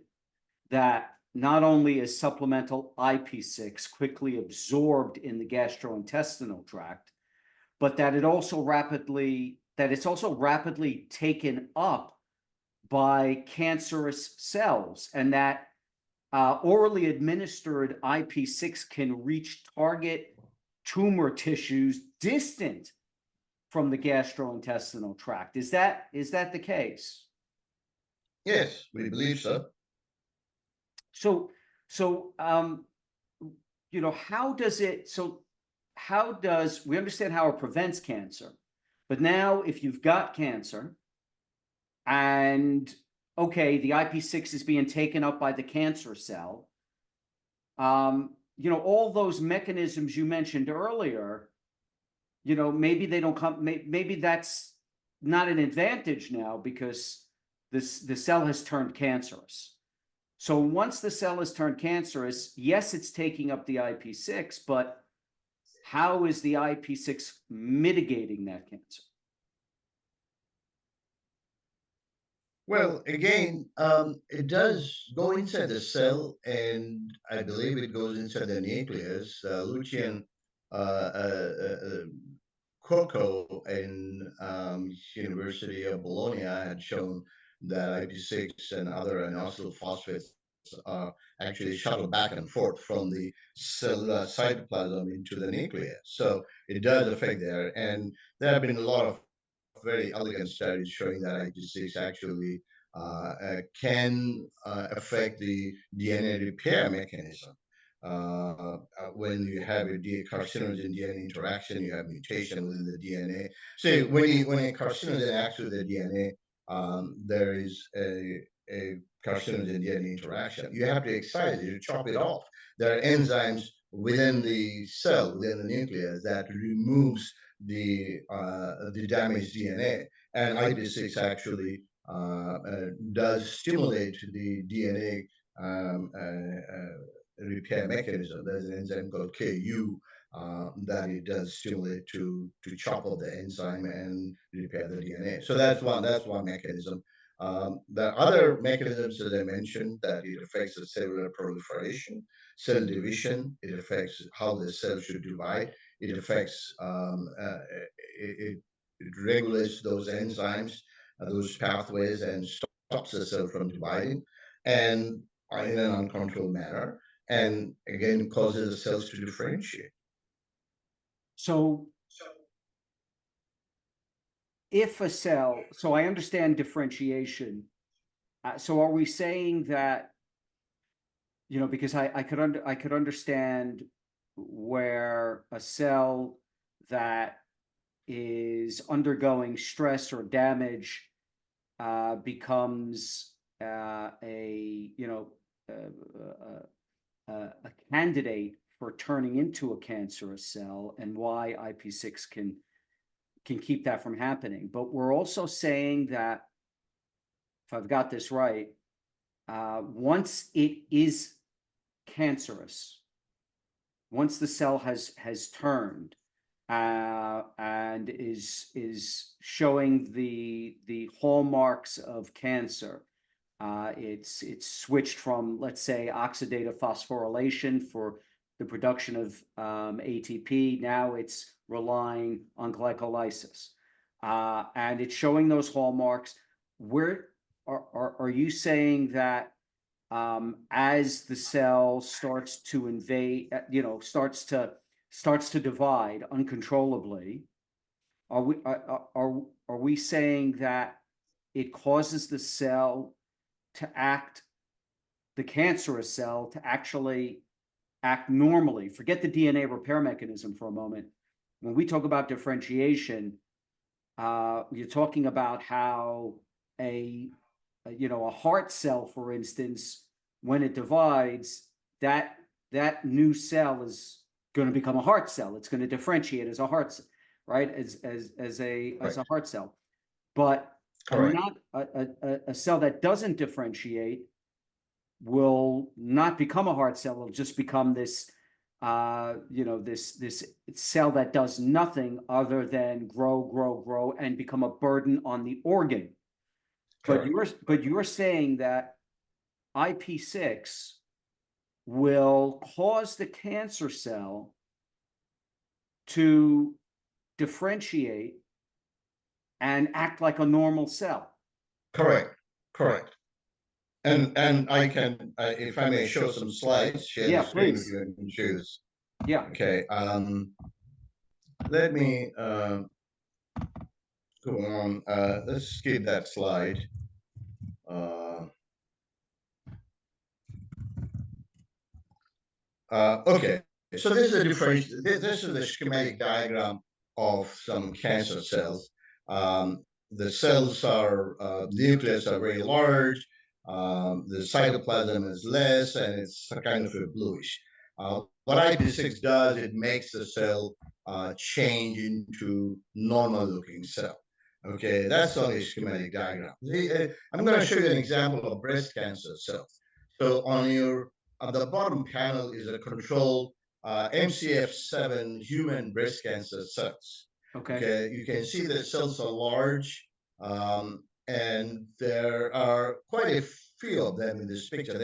that not only is supplemental IP6 quickly absorbed in the gastrointestinal tract, but that it's also rapidly taken up by cancerous cells, and that orally administered IP6 can reach target tumor tissues distant from the gastrointestinal tract. Is that the case? Yes, we believe so. So how does it, so how does, we understand how it prevents cancer, but now if you've got cancer and, okay, the IP6 is being taken up by the cancer cell, all those mechanisms you mentioned earlier, maybe they don't come, maybe that's not an advantage now because the cell has turned cancerous. So once the cell has turned cancerous, yes, it's taking up the IP6, but how is the IP6 mitigating that cancer? Well, again, it does go inside the cell, and I believe it goes inside the nucleus. Lucian Coco in University of Bologna had shown that IP6 and other inositol phosphates are actually shuttled back and forth from the cellular cytoplasm into the nucleus. So it does affect there, and there have been a lot of very elegant studies showing that IP6 actually can affect the DNA repair mechanism. When you have a carcinogen DNA interaction, you have mutation within the DNA. So when a carcinogen acts with the DNA, there is a carcinogen DNA interaction. You have to excise it, you chop it off. There are enzymes within the cell, within the nucleus, that removes the damaged DNA, and IP6 actually does stimulate the DNA repair mechanism. There's an enzyme called KU that it does stimulate to chop off the enzyme and repair the DNA. So that's one mechanism. The other mechanisms, as I mentioned, that it affects the cellular proliferation, cell division. It affects how the cell should divide. It affects it, it regulates those enzymes, those pathways, and stops the cell from dividing, and in an uncontrolled manner, and again causes the cells to differentiate. So if a cell, so I understand differentiation. So are we saying that, because I could understand where a cell that is undergoing stress or damage becomes a candidate for turning into a cancerous cell, and why IP6 can keep that from happening. But we're also saying that, if I've got this right, once it is cancerous, once the cell has turned and is showing the hallmarks of cancer, it's switched from, let's say, oxidative phosphorylation for the production of ATP. Now it's relying on glycolysis, and it's showing those hallmarks. Where are you saying that as the cell starts to invade, starts to divide uncontrollably, are we saying that it causes the cell to act, the cancerous cell to actually act normally? Forget the DNA repair mechanism for a moment. When we talk about differentiation, you're talking about how a heart cell, for instance, when it divides, that new cell is going to become a heart cell. It's going to differentiate as a heart cell, right? As a heart cell. But not a cell that doesn't differentiate will not become a heart cell. It'll just become this this cell that does nothing other than grow and become a burden on the organ. But you're saying that IP6 will cause the cancer cell to differentiate and act like a normal cell. Correct. And I can, if I may, show some slides. Share the screen with you and show this. Yeah. Okay. Let me go on. Let's skip that slide. Okay. so this is a different. This is the schematic diagram of some cancer cells. The cells are nucleus are very large. The cytoplasm is less, and it's kind of a bluish. What IP6 does, it makes the cell change into normal-looking cell. Okay, that's on a schematic diagram. I'm going to show you an example of breast cancer cells. So on the bottom panel is a control MCF7 human breast cancer cells. Okay, you can see the cells are large, and there are quite a few of them in this picture.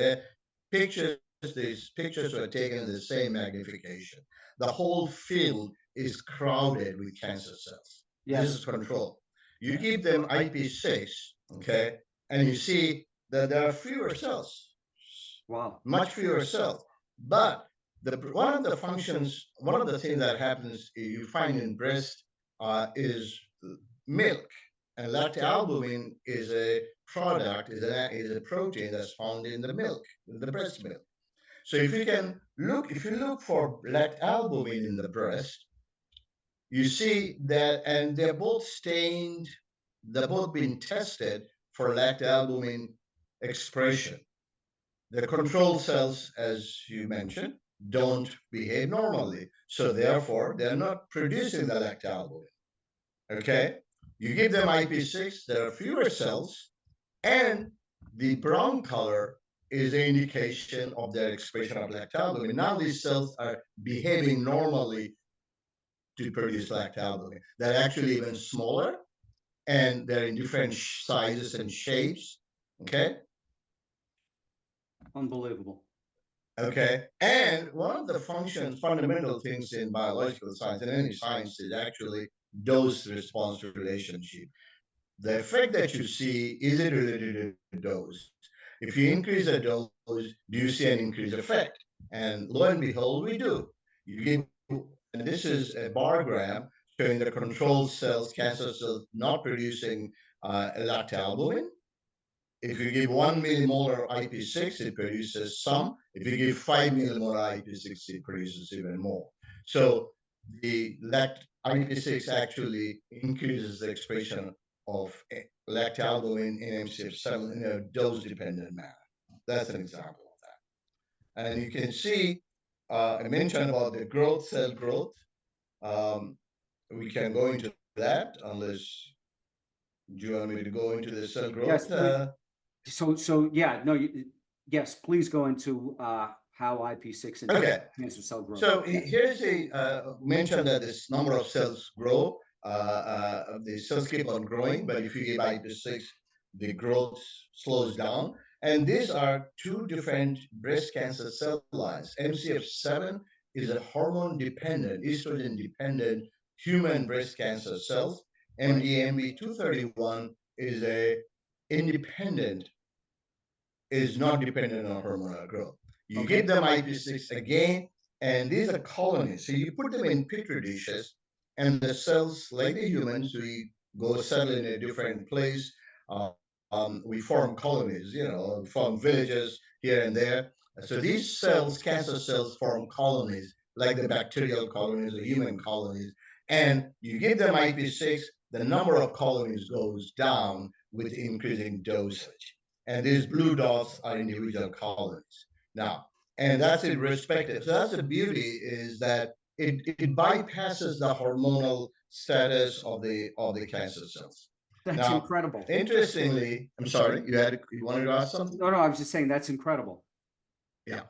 These pictures were taken in the same magnification. The whole field is crowded with cancer cells. Yes. This is control. You give them IP6, okay, and you see that there are fewer cells. Wow. Much fewer cells. But one of the things that happens you find in breast is milk. And lactalbumin is a product, is a protein that's found in the milk, in the breast milk. So if you look for lactalbumin in the breast, you see that, and they're both being tested for lactalbumin expression. The control cells, as you mentioned, don't behave normally. So therefore, they're not producing the lactalbumin. Okay? You give them IP6, there are fewer cells, and the brown color is an indication of their expression of lactalbumin. Now these cells are behaving normally to produce lactalbumin. They're actually even smaller, and they're in different sizes and shapes. Okay? Unbelievable. Okay. And one of the fundamental things in biological science and any science is actually dose-response relationship. The effect that you see, is it related to dose? If you increase the dose, do you see an increased effect? And lo and behold, we do. And this is a bar graph showing the control cells, cancer cells, not producing lactalbumin. If you give 1 millimolar IP6, it produces some. If you give 5 millimolar IP6, it produces even more. So the IP6 actually increases the expression of lactalbumin in MCF7 in a dose-dependent manner. That's an example of that. And you can see, I mentioned about the cell growth. We can go into that unless, do you want me to go into the cell growth? Yes, yes, please go into how IP6 and cancer cell growth. So here's mention that this number of cells grow. The cells keep on growing, but if you give IP6, the growth slows down. And these are two different breast cancer cell lines. MCF7 is a hormone-dependent, estrogen-dependent human breast cancer cells. MDMB231 is not dependent on hormonal growth. You give them IP6 again, and these are colonies. So you put them in petri dishes, and the cells, like the humans, we go settle in a different place. We form colonies, we form villages here and there. So these cells, cancer cells, form colonies, like the bacterial colonies, the human colonies. And you give them IP6, the number of colonies goes down with increasing dosage. And these blue dots are individual colonies. Now, and that's irrespective. So that's the beauty, is that it bypasses the hormonal status of the cancer cells. That's incredible. Interestingly, I'm sorry, you wanted to ask something? No, I was just saying that's incredible. Yeah.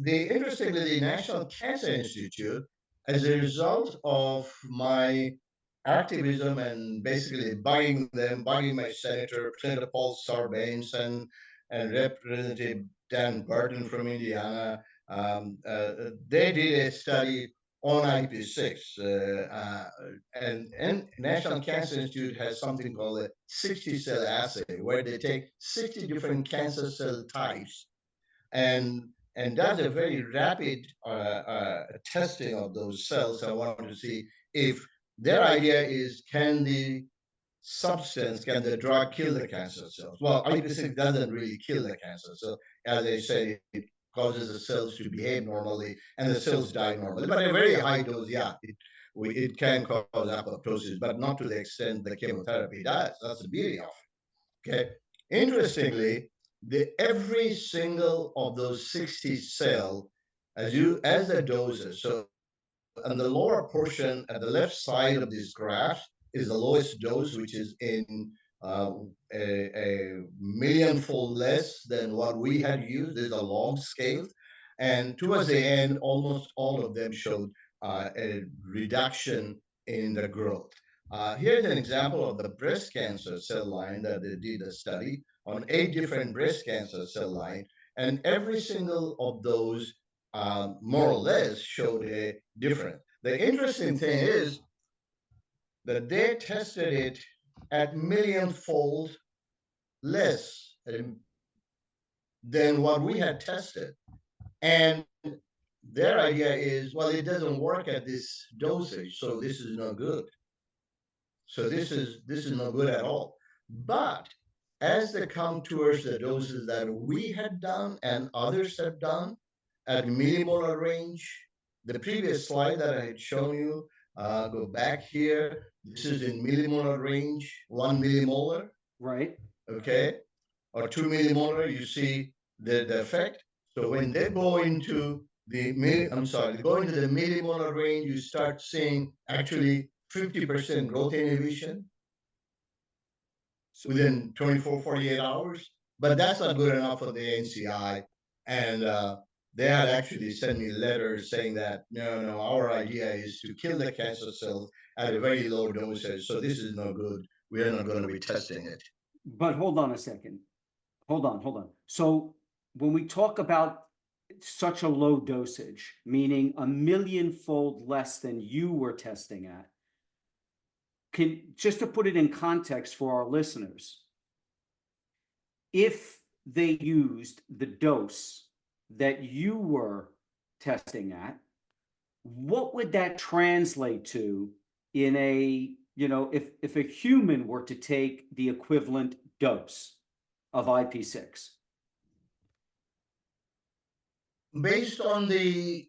Interestingly, the National Cancer Institute, as a result of my activism and basically bugging my Senator Paul Sarbanes and Representative Dan Burton from Indiana, they did a study on IP6, and National Cancer Institute has something called a 60-cell assay, where they take 60 different cancer cell types and does a very rapid testing of those cells. I wanted to see if their idea is, can the drug kill the cancer cells? Well, IP6 doesn't really kill the cancer. So as I said, it causes the cells to behave normally, and the cells die normally. But at a very high dose, yeah, it can cause apoptosis, but not to the extent the chemotherapy does. That's the beauty of it. Okay. Interestingly, every single of those 60 cell, as the doses, so on the lower portion at the left side of this graph is the lowest dose, which is in uh, a millionfold less than what we had used. There's a log scale. And towards the end, almost all of them showed a reduction in the growth. Here's an example of the breast cancer cell line that they did a study on 8 different breast cancer cell line. And every single of those more or less showed a difference. The interesting thing is that they tested it at millionfold less than what we had tested. And their idea is, well, it doesn't work at this dosage, so this is no good. So this is no good at all. But as they come towards the doses that we had done and others have done at millimolar range, the previous slide that I had shown you, go back here. This is in millimolar range, 1 millimolar. Right. Okay. Or 2 millimolar, you see the effect. So when they go into the millimolar range, you start seeing actually 50% growth inhibition within 24, 48 hours. But that's not good enough for the NCI. And they had actually sent me letters saying that, no, our idea is to kill the cancer cells at a very low dosage. So this is no good. We are not going to be testing it. But hold on a second. Hold on. So when we talk about such a low dosage, meaning a millionfold less than you were testing at, just to put it in context for our listeners, if they used the dose that you were testing at, what would that translate to in a, if a human were to take the equivalent dose of IP6? Based on the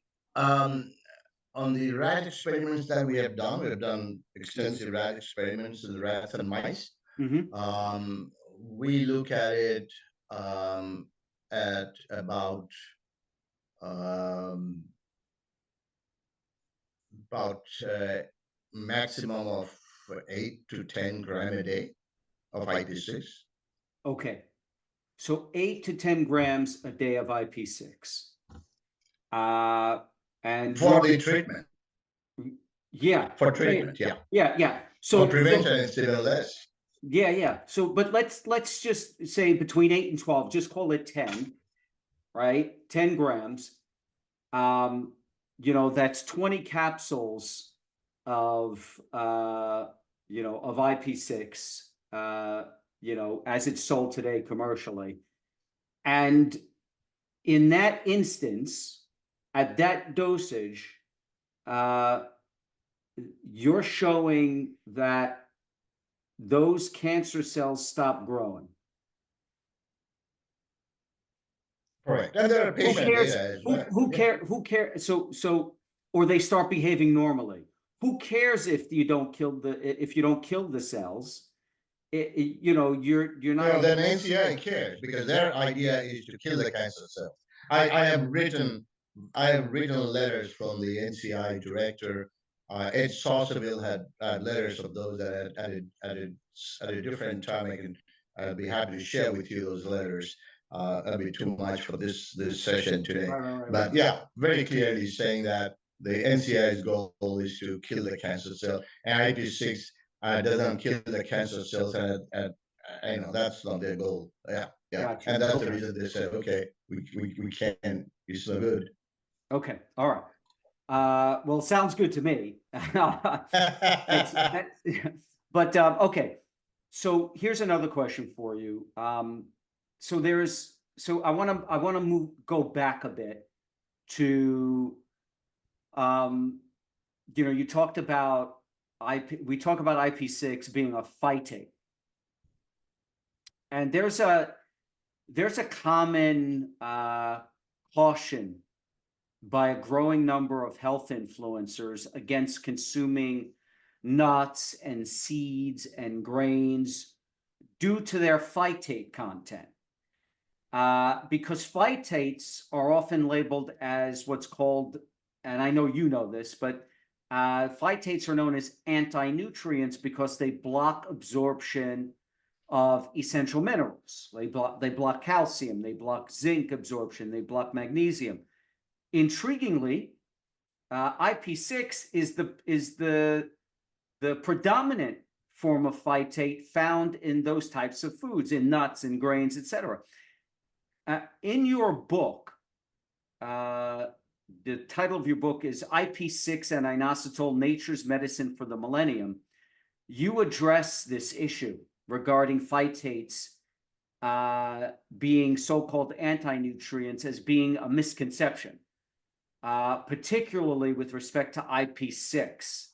rat experiments that we have done extensive rat experiments in rats and mice. Mm-hmm. We look at it at about maximum of 8 to 10 gram a day of IP6. Okay, so 8 to 10 grams a day of IP6. And for the treatment. Yeah. For treatment, yeah. Yeah. So for prevention, it's even less. Yeah. So, but let's just say between 8 and 12, just call it 10, right? 10 grams. That's 20 capsules of of IP6, as it's sold today commercially. And in that instance, at that dosage, you're showing that those cancer cells stop growing. Correct. And there are patient data as well. Who cares? So, or they start behaving normally. Who cares if you don't kill the cells? You're not. Then NCI cares because their idea is to kill the cancer cells. I have written letters from the NCI director. Ed Saucerville had letters of those that at a different time. I'd be happy to share with you those letters. That'd be too much for this session today. Right. But yeah, very clearly saying that the NCI's goal is to kill the cancer cell, and IP6 doesn't kill the cancer cells, and that's not their goal. Yeah. Gotcha. And that's the reason they said, okay, we can. It's no good. Okay. All right. Well, sounds good to me. But okay. So here's another question for you. So I want to go back a bit to, you talked about we talk about IP6 being a phytate, and there's a common caution by a growing number of health influencers against consuming nuts and seeds and grains due to their phytate content. Because phytates are often labeled as what's called, and I know you know this, but phytates are known as anti-nutrients because they block absorption of essential minerals. They block calcium, they block zinc absorption, they block magnesium. Intriguingly, IP6 is the predominant form of phytate found in those types of foods, in nuts and grains, etc. In your book, the title of your book is IP6 and inositol, Nature's Medicine for the Millennium. You address this issue regarding phytates being so-called anti-nutrients as being a misconception, particularly with respect to IP6.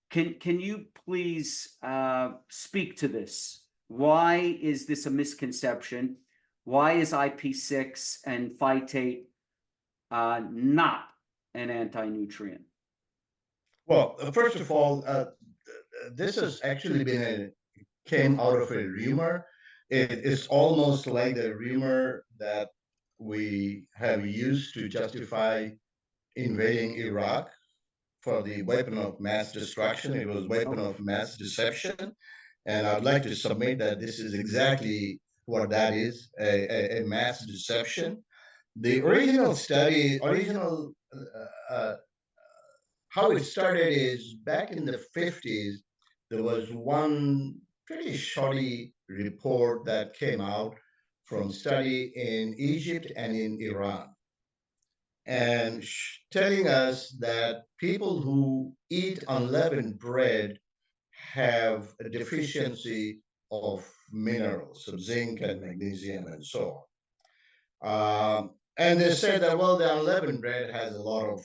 Can you please speak to this? Why is this a misconception? Why is IP6 and phytate not an anti-nutrient? Well, first of all, this has actually came out of a rumor. It's almost like the rumor that we have used to justify invading Iraq for the weapon of mass destruction. It was weapon of mass deception. And I'd like to submit that this is exactly what that is, a mass deception. The original study, how it started is back in the 50s, there was one pretty shoddy report that came out from study in Egypt and in Iran, and telling us that people who eat unleavened bread have a deficiency of minerals, of zinc and magnesium and so on. And they said that, well, the unleavened bread has a lot of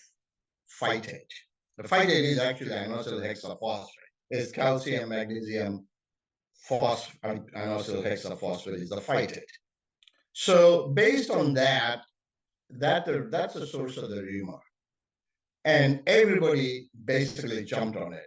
phytate. The phytate is actually inositol hexaphosphate. It's calcium, magnesium, inositol hexaphosphate is the phytate. So based on that, that's the source of the rumor. And everybody basically jumped on it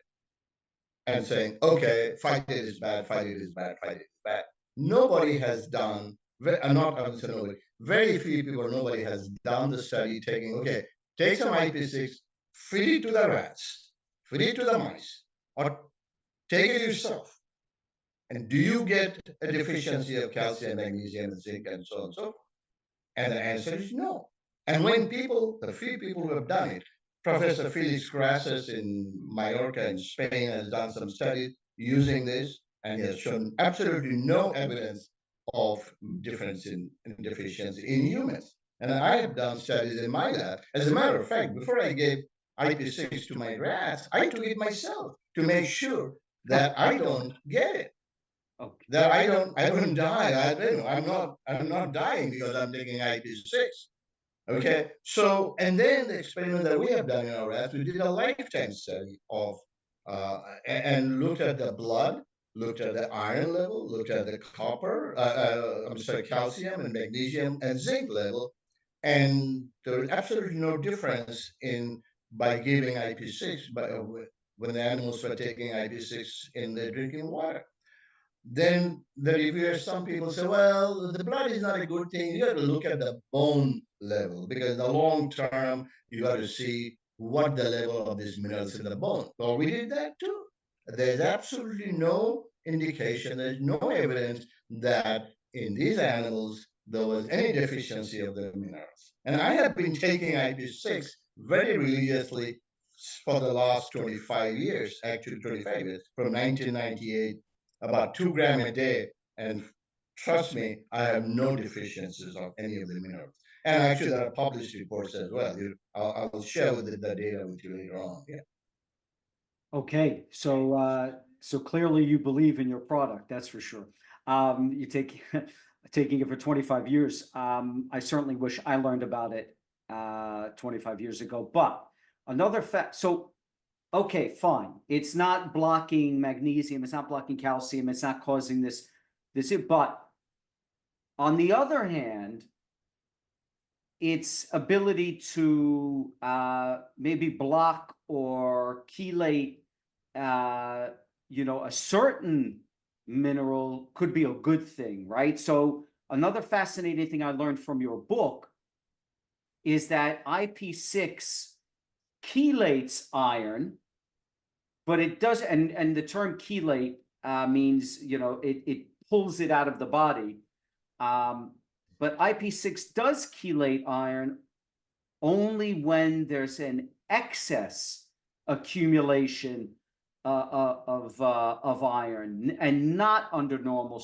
and saying, okay, phytate is bad, phytate is bad, phytate is bad. Nobody has done, not I would say nobody, very few people, nobody has done the study taking, okay, take some IP6, feed it to the rats, feed it to the mice, or take it yourself. And do you get a deficiency of calcium, magnesium, and zinc, and so on and so forth? And the answer is no. And when the few people who have done it, Professor Felix Gracias in Mallorca in Spain has done some studies using this, and he has shown absolutely no evidence of difference in deficiency in humans. And I have done studies in my lab. As a matter of fact, before I gave IP6 to my rats, I took it myself to make sure that I don't get it. Okay. That I don't die. I'm not dying because I'm taking IP6. Okay. So, and then the experiment that we have done in our rats, we did a lifetime study of and looked at the blood, looked at the iron level, looked at the copper, calcium and magnesium and zinc level, and there was absolutely no difference by giving IP6 when the animals were taking IP6 in their drinking water. Then the reviewers, some people say, well, the blood is not a good thing. You have to look at the bone level because in the long term, you got to see what the level of these minerals in the bone. Well, we did that too. There's absolutely no indication, there's no evidence that in these animals there was any deficiency of the minerals. And I have been taking IP6 very religiously for the last 25 years, actually 25 years, from 1998, about 2 grams a day. And trust me, I have no deficiencies of any of the minerals. And actually, there are published reports as well. I'll share the data with you later on. Yeah. Okay, so clearly you believe in your product, that's for sure. You taking it for 25 years. I certainly wish I learned about it 25 years ago. But another fact, so okay, fine. It's not blocking magnesium, it's not blocking calcium, it's not causing this, but on the other hand, its ability to maybe block or chelate, a certain mineral could be a good thing, right? So another fascinating thing I learned from your book is that IP6 chelates iron, but it does, and the term chelate means, it pulls it out of the body. But IP6 does chelate iron only when there's an excess accumulation of iron, and not under normal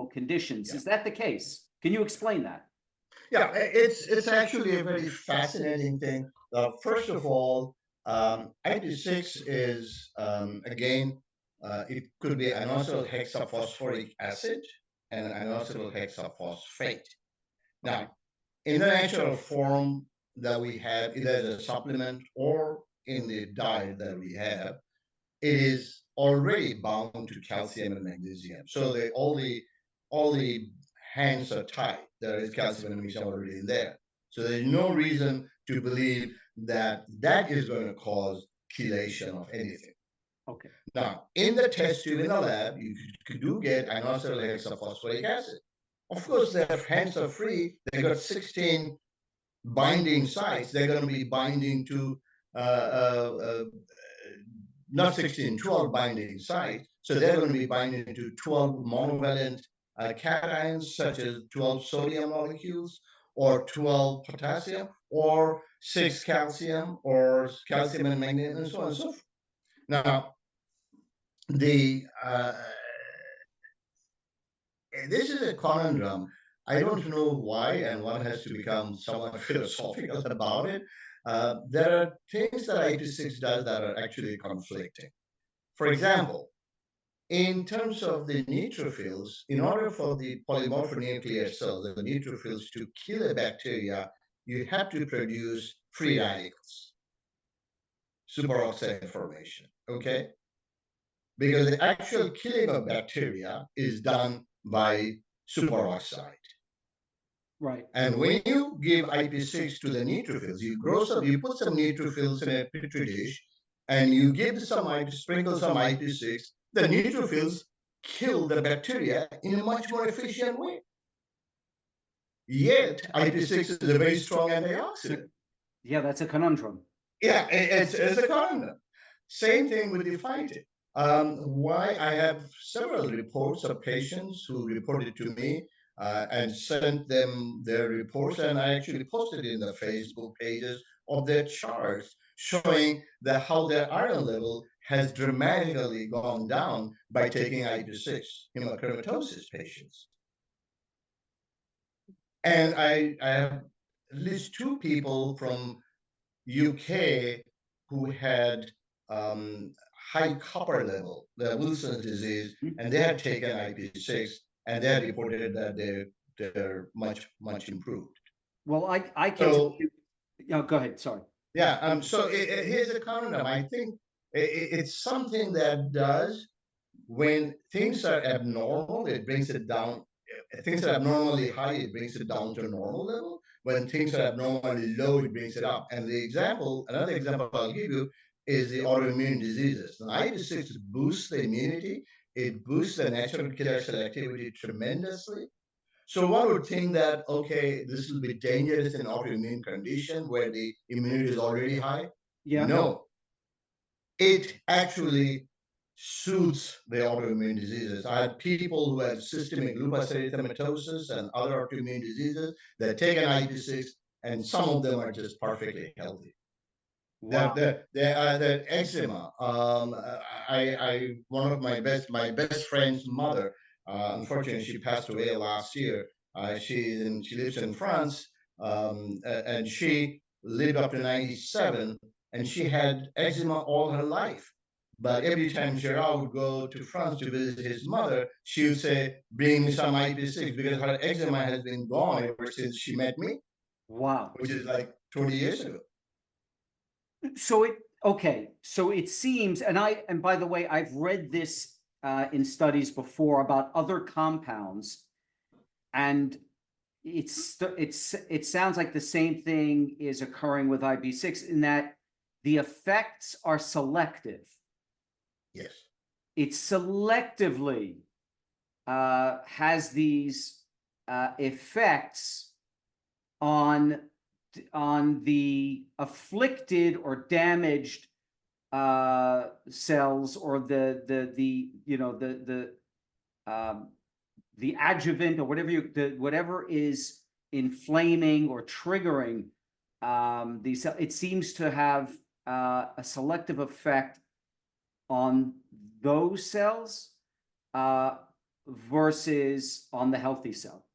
conditions. Yeah. Is that the case? Can you explain that? Yeah, it's actually a very fascinating thing. First of all, IP6 is again, it could be inositol hexaphosphoric acid and inositol hexaphosphate. Now, in the natural form that we have, either as a supplement or in the diet that we have, it is already bound to calcium and magnesium. So all the hands are tied. There is calcium and magnesium already in there. So there's no reason to believe that that is going to cause chelation of anything. Okay. Now, in the test tube in the lab, you do get inositol hexaphosphoric acid. Of course, their hands are free. They got 16 binding sites. They're going to be binding to not 16, 12 binding sites. So they're going to be binding to 12 monovalent cations, such as 12 sodium molecules, or 12 potassium, or 6 calcium, or calcium and magnesium, and so on and so forth. Now, the this is a conundrum. I don't know why, and one has to become somewhat philosophical about it. There are things that IP6 does that are actually conflicting. For example, in terms of the neutrophils, in order for the polymorphonuclear cells, the neutrophils, to kill a bacteria, you have to produce free radicals, superoxide formation, okay? Because the actual killing of bacteria is done by superoxide. Right. And when you give IP6 to the neutrophils, you put some neutrophils in a petri dish, and you give sprinkle some IP6, the neutrophils kill the bacteria in a much more efficient way. Yet, IP6 is a very strong antioxidant. Yeah, that's a conundrum. Yeah, it's a conundrum. Same thing with the phytin. Why I have several reports of patients who reported to me and sent them their reports, and I actually posted in the Facebook pages of their charts showing that how their iron level has dramatically gone down by taking IP6 hemochromatosis patients. And I have at least 2 people from UK who had high copper level, the Wilson's disease, and they had taken IP6, and they had reported that they're much improved. Well, I can tell you. Go ahead. Sorry. Yeah. So here's a conundrum. I think it's something that does, when things are abnormal, it brings it down. Things are abnormally high, it brings it down to a normal level. When things are abnormally low, it brings it up. And another example I'll give you is the autoimmune diseases. Now, IP6 boosts the immunity, it boosts the natural killer cell activity tremendously. So one would think that, okay, this will be dangerous in autoimmune condition where the immunity is already high. Yeah. No, it actually soothes the autoimmune diseases. I had people who had systemic lupus erythematosus and other autoimmune diseases that take an IP6, and some of them are just perfectly healthy. Wow. The eczema. One of my best friend's mother. Unfortunately, she passed away last year. She lives in France, and she lived up to 97, and she had eczema all her life. But every time Gerard would go to France to visit his mother, she would say, "Bring me some IP6," because her eczema has been gone ever since she met me. Wow. Which is like 20 years ago. So it seems, and by the way, I've read this in studies before about other compounds, and it sounds like the same thing is occurring with IP6 in that the effects are selective. Yes. It selectively has these effects on the afflicted or damaged cells, or the adjuvant, or whatever is inflaming or triggering these cells. It seems to have a selective effect on those cells versus on the healthy cell.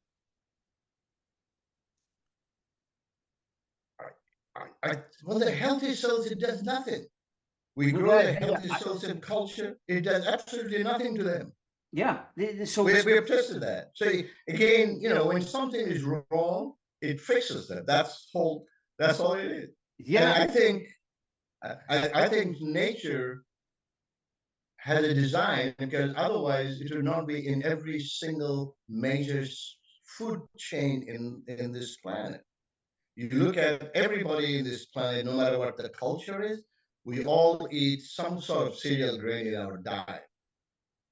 Well, the healthy cells, it does nothing. We Well, grow the healthy cells in culture. It does absolutely nothing to them. Yeah. So We have tested that. So again, when something is wrong, it fixes that. That's all it is. And yeah, I think nature has a design, because otherwise it would not be in every single major food chain in this planet. You look at everybody in this planet, no matter what the culture is, we all eat some sort of cereal grain in our diet.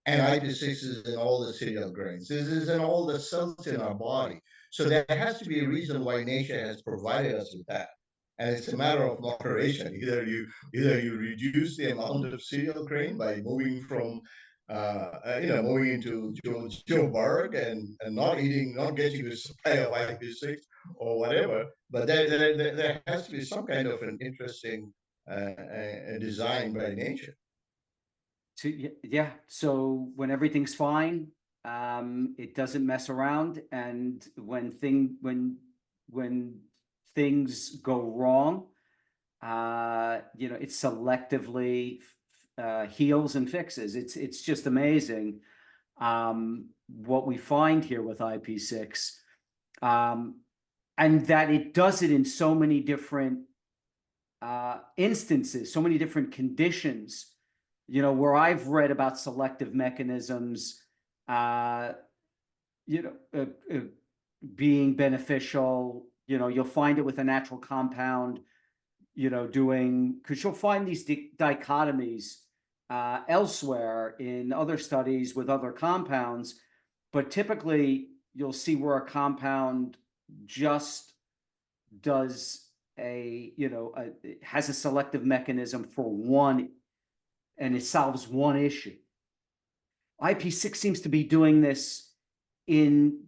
And IP6 is in all the cereal grains. This is in all the cells in our body. So there has to be a reason why nature has provided us with that. And it's a matter of moderation. Either you reduce the amount of cereal grain by moving from moving into Joe Berg and not getting the supply of IP6 or whatever. But there has to be some kind of an interesting design by nature. yeah. So when everything's fine, it doesn't mess around, and when things go wrong, it selectively heals and fixes. It's just amazing what we find here with IP6, and that it does it in so many different instances, so many different conditions. Where I've read about selective mechanisms, uh, being beneficial. You'll find it with a natural compound. Because you'll find these dichotomies elsewhere in other studies with other compounds, but typically you'll see where a compound just does has a selective mechanism for one, and it solves one issue. IP6 seems to be doing this in,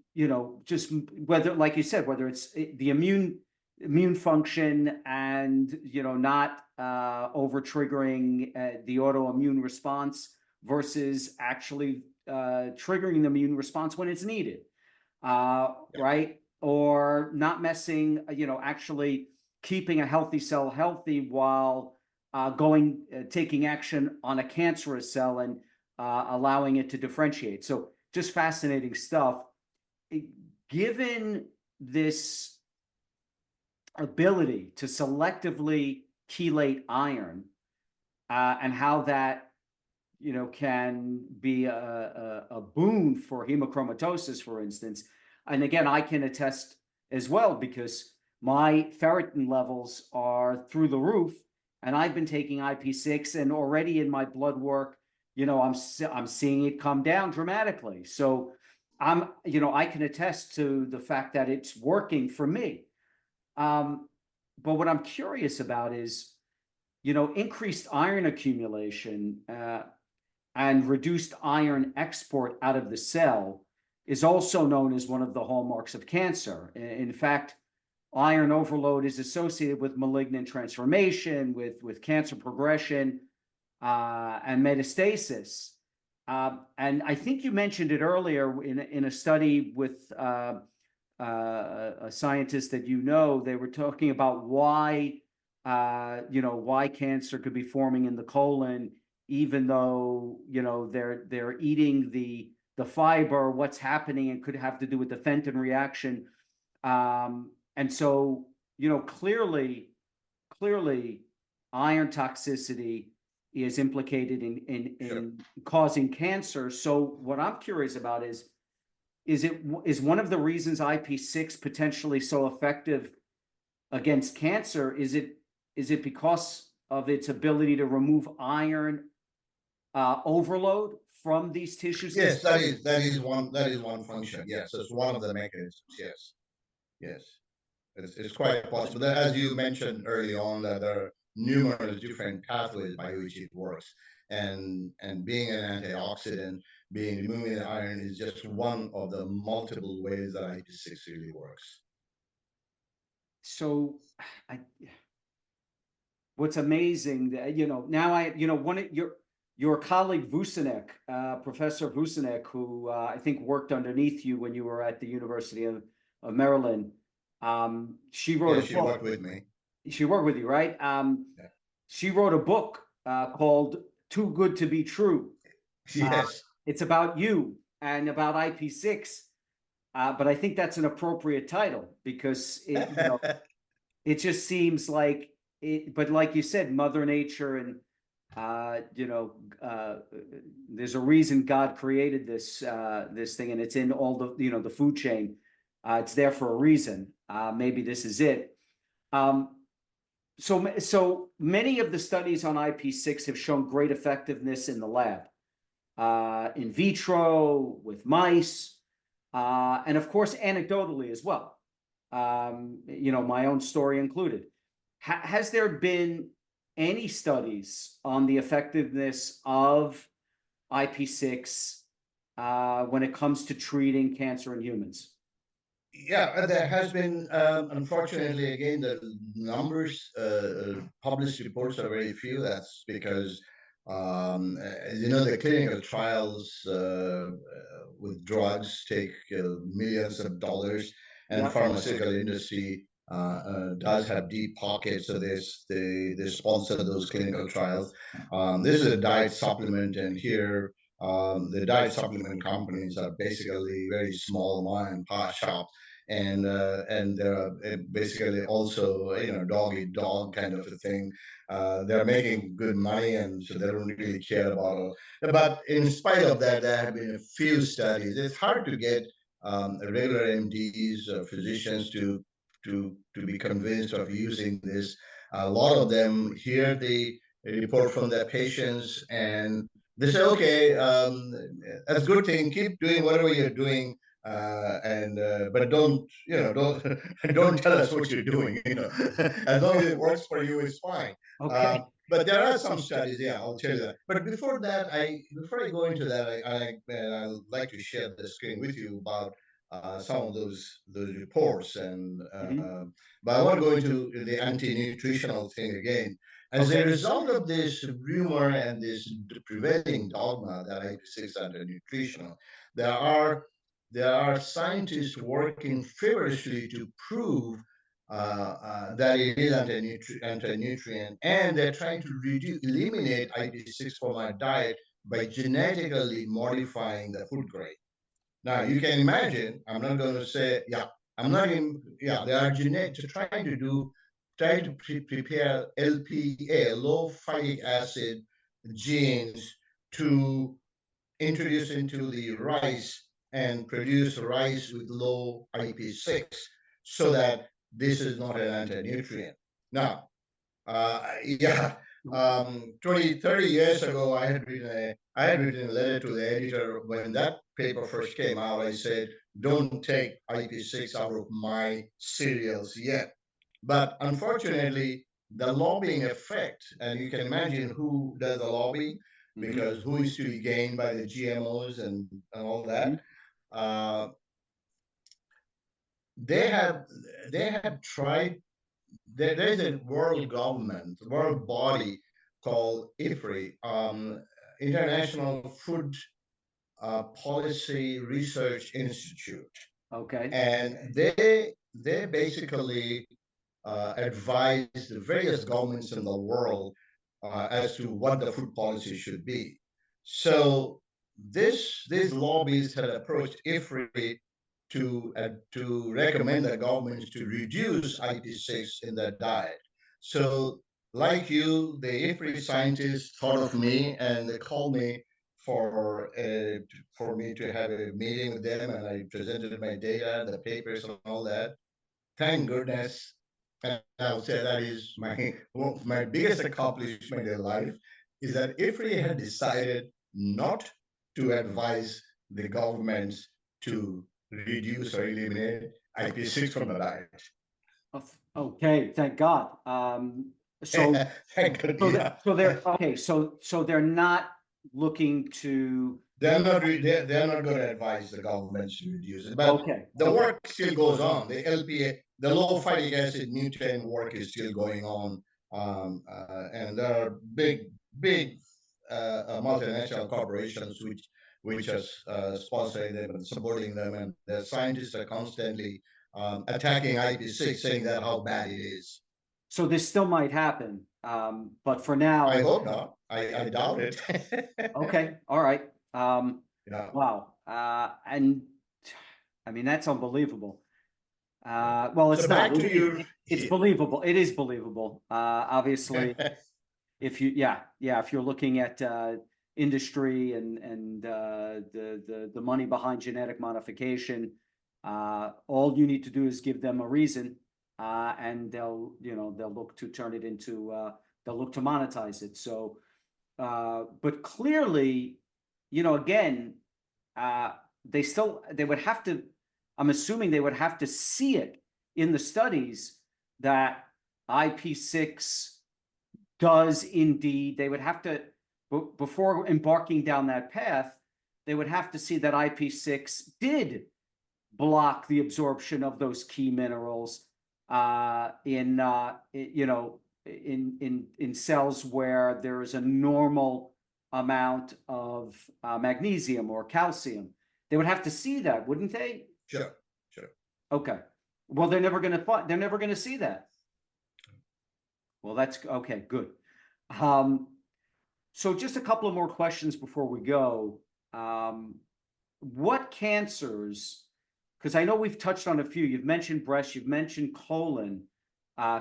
just whether, like you said, whether it's the immune function and, not over triggering the autoimmune response versus actually triggering the immune response when it's needed, right? Or not messing, actually keeping a healthy cell healthy while taking action on a cancerous cell and allowing it to differentiate. So just fascinating stuff. Given this ability to selectively chelate iron, and how that can be a boon for hemochromatosis, for instance. And again, I can attest as well, because my ferritin levels are through the roof, and I've been taking IP6, and already in my blood work, I'm seeing it come down dramatically. So I can attest to the fact that it's working for me. But what I'm curious about is, increased iron accumulation and reduced iron export out of the cell is also known as one of the hallmarks of cancer. In fact, iron overload is associated with malignant transformation, with cancer progression, and metastasis. And I think you mentioned it earlier in a study with a scientist that they were talking about why cancer could be forming in the colon, even though they're eating the fiber. What's happening, and could have to do with the Fenton reaction. And so clearly iron toxicity is implicated in Sure. causing cancer. So what I'm curious about is, is one of the reasons IP6 potentially so effective against cancer? Is it because of its ability to remove iron overload from these tissues? Yes, that is one function. Yes, it's one of the mechanisms. Yes, yes, it's quite possible. As you mentioned early on, that there are numerous different pathways by which it works, and being an antioxidant, being removing the iron is just one of the multiple ways that IP6 really works. So, I, what's amazing that now one of your colleague Vucinic, Professor Vucinic, who I think worked underneath you when you were at the University of Maryland. She wrote a book. She worked with me. She worked with you, right? Yeah. She wrote a book called "Too Good to Be True." Yes. It's about you and about IP6, but I think that's an appropriate title because it just seems like it. But like you said, Mother Nature and there's a reason God created this thing, and it's in all the food chain. It's there for a reason. Maybe this is it. So many of the studies on IP6 have shown great effectiveness in the lab, in vitro with mice, and of course anecdotally as well. My own story included. Has there been any studies on the effectiveness of IP6 when it comes to treating cancer in humans? Yeah, there has been, unfortunately, again, the numbers, published reports are very few. That's because, the clinical trials with drugs take millions of dollars, and Yep. pharmaceutical industry does have deep pockets, so they sponsor those clinical trials. This is a diet supplement, and here the diet supplement companies are basically very small mom and pop shops, and basically also dog eat dog kind of a thing. They're making good money, and so they don't really care about it. But in spite of that, there have been a few studies. It's hard to get regular MDs, physicians to be convinced of using this. A lot of them hear the report from their patients, and they say, "Okay, that's a good thing. Keep doing whatever you're doing, and but don't don't tell us what you're doing. As long as it works for you, it's fine." Okay. But there are some studies. Yeah, I'll tell you that. But before I go into that, I'd like to share the screen with you about some of those reports, and but I want to go into the anti-nutritional thing again. As a result of this rumor and this prevailing dogma that IP6 is anti-nutritional, there are scientists working feverishly to prove that it is anti-nutrient, and they're trying to eliminate IP6 from our diet by genetically modifying the food grade. Now you can imagine. I'm not going to say, yeah. I'm not in. Yeah, they are trying to prepare LPA, low phytic acid genes, to introduce into the rice and produce rice with low IP6, so that this is not an anti-nutrient. Now, yeah, 20, 30 years ago, I had written a letter to the editor when that paper first came out. I said, "Don't take IP6 out of my cereals yet." But unfortunately, the lobbying effect, and you can imagine who does the lobbying, because who is to be gained by the GMOs and all that. They have tried. There's a world body called IFRI, International Food Policy Research Institute. Okay. And they basically advise the various governments in the world as to what the food policy should be. So these lobbyists had approached IFRI to recommend the governments to reduce IP6 in their diet. So, like you, the IFRI scientists thought of me, and they called me for me to have a meeting with them, and I presented my data, the papers, and all that. Thank goodness, and I'll say that is my biggest accomplishment in life is that if we had decided not to advise the governments to reduce or eliminate IP6 from the diet. Okay, thank God. So, Thank God, so, yeah. so they're okay. So they're not looking to. They're not going to advise the governments to reduce it, but Okay, the work still goes on. The LPA, the low phytic acid mutant work is still going on, and there are big multinational corporations which are sponsoring them and supporting them, and the scientists are constantly attacking IP6, saying that how bad it is. so this still might happen, but for now, I hope not. I doubt it. okay, all right. Yeah. Wow. And I mean, that's unbelievable. Well, it's So not. back to your. It's believable. It is believable. Obviously, if you, if you're looking at industry and the money behind genetic modification, all you need to do is give them a reason, and they'll look to turn it into they'll look to monetize it. So, but clearly, again, they would have to. I'm assuming they would have to see it in the studies that IP6 does indeed. They would have to, before embarking down that path, they would have to see that IP6 did block the absorption of those key minerals in cells where there is a normal amount of magnesium or calcium. They would have to see that, wouldn't they? Sure. Okay. Well, they're never going to see that. Well, that's okay. Good. So just a couple of more questions before we go. What cancers, because I know we've touched on a few, you've mentioned breast, you've mentioned colon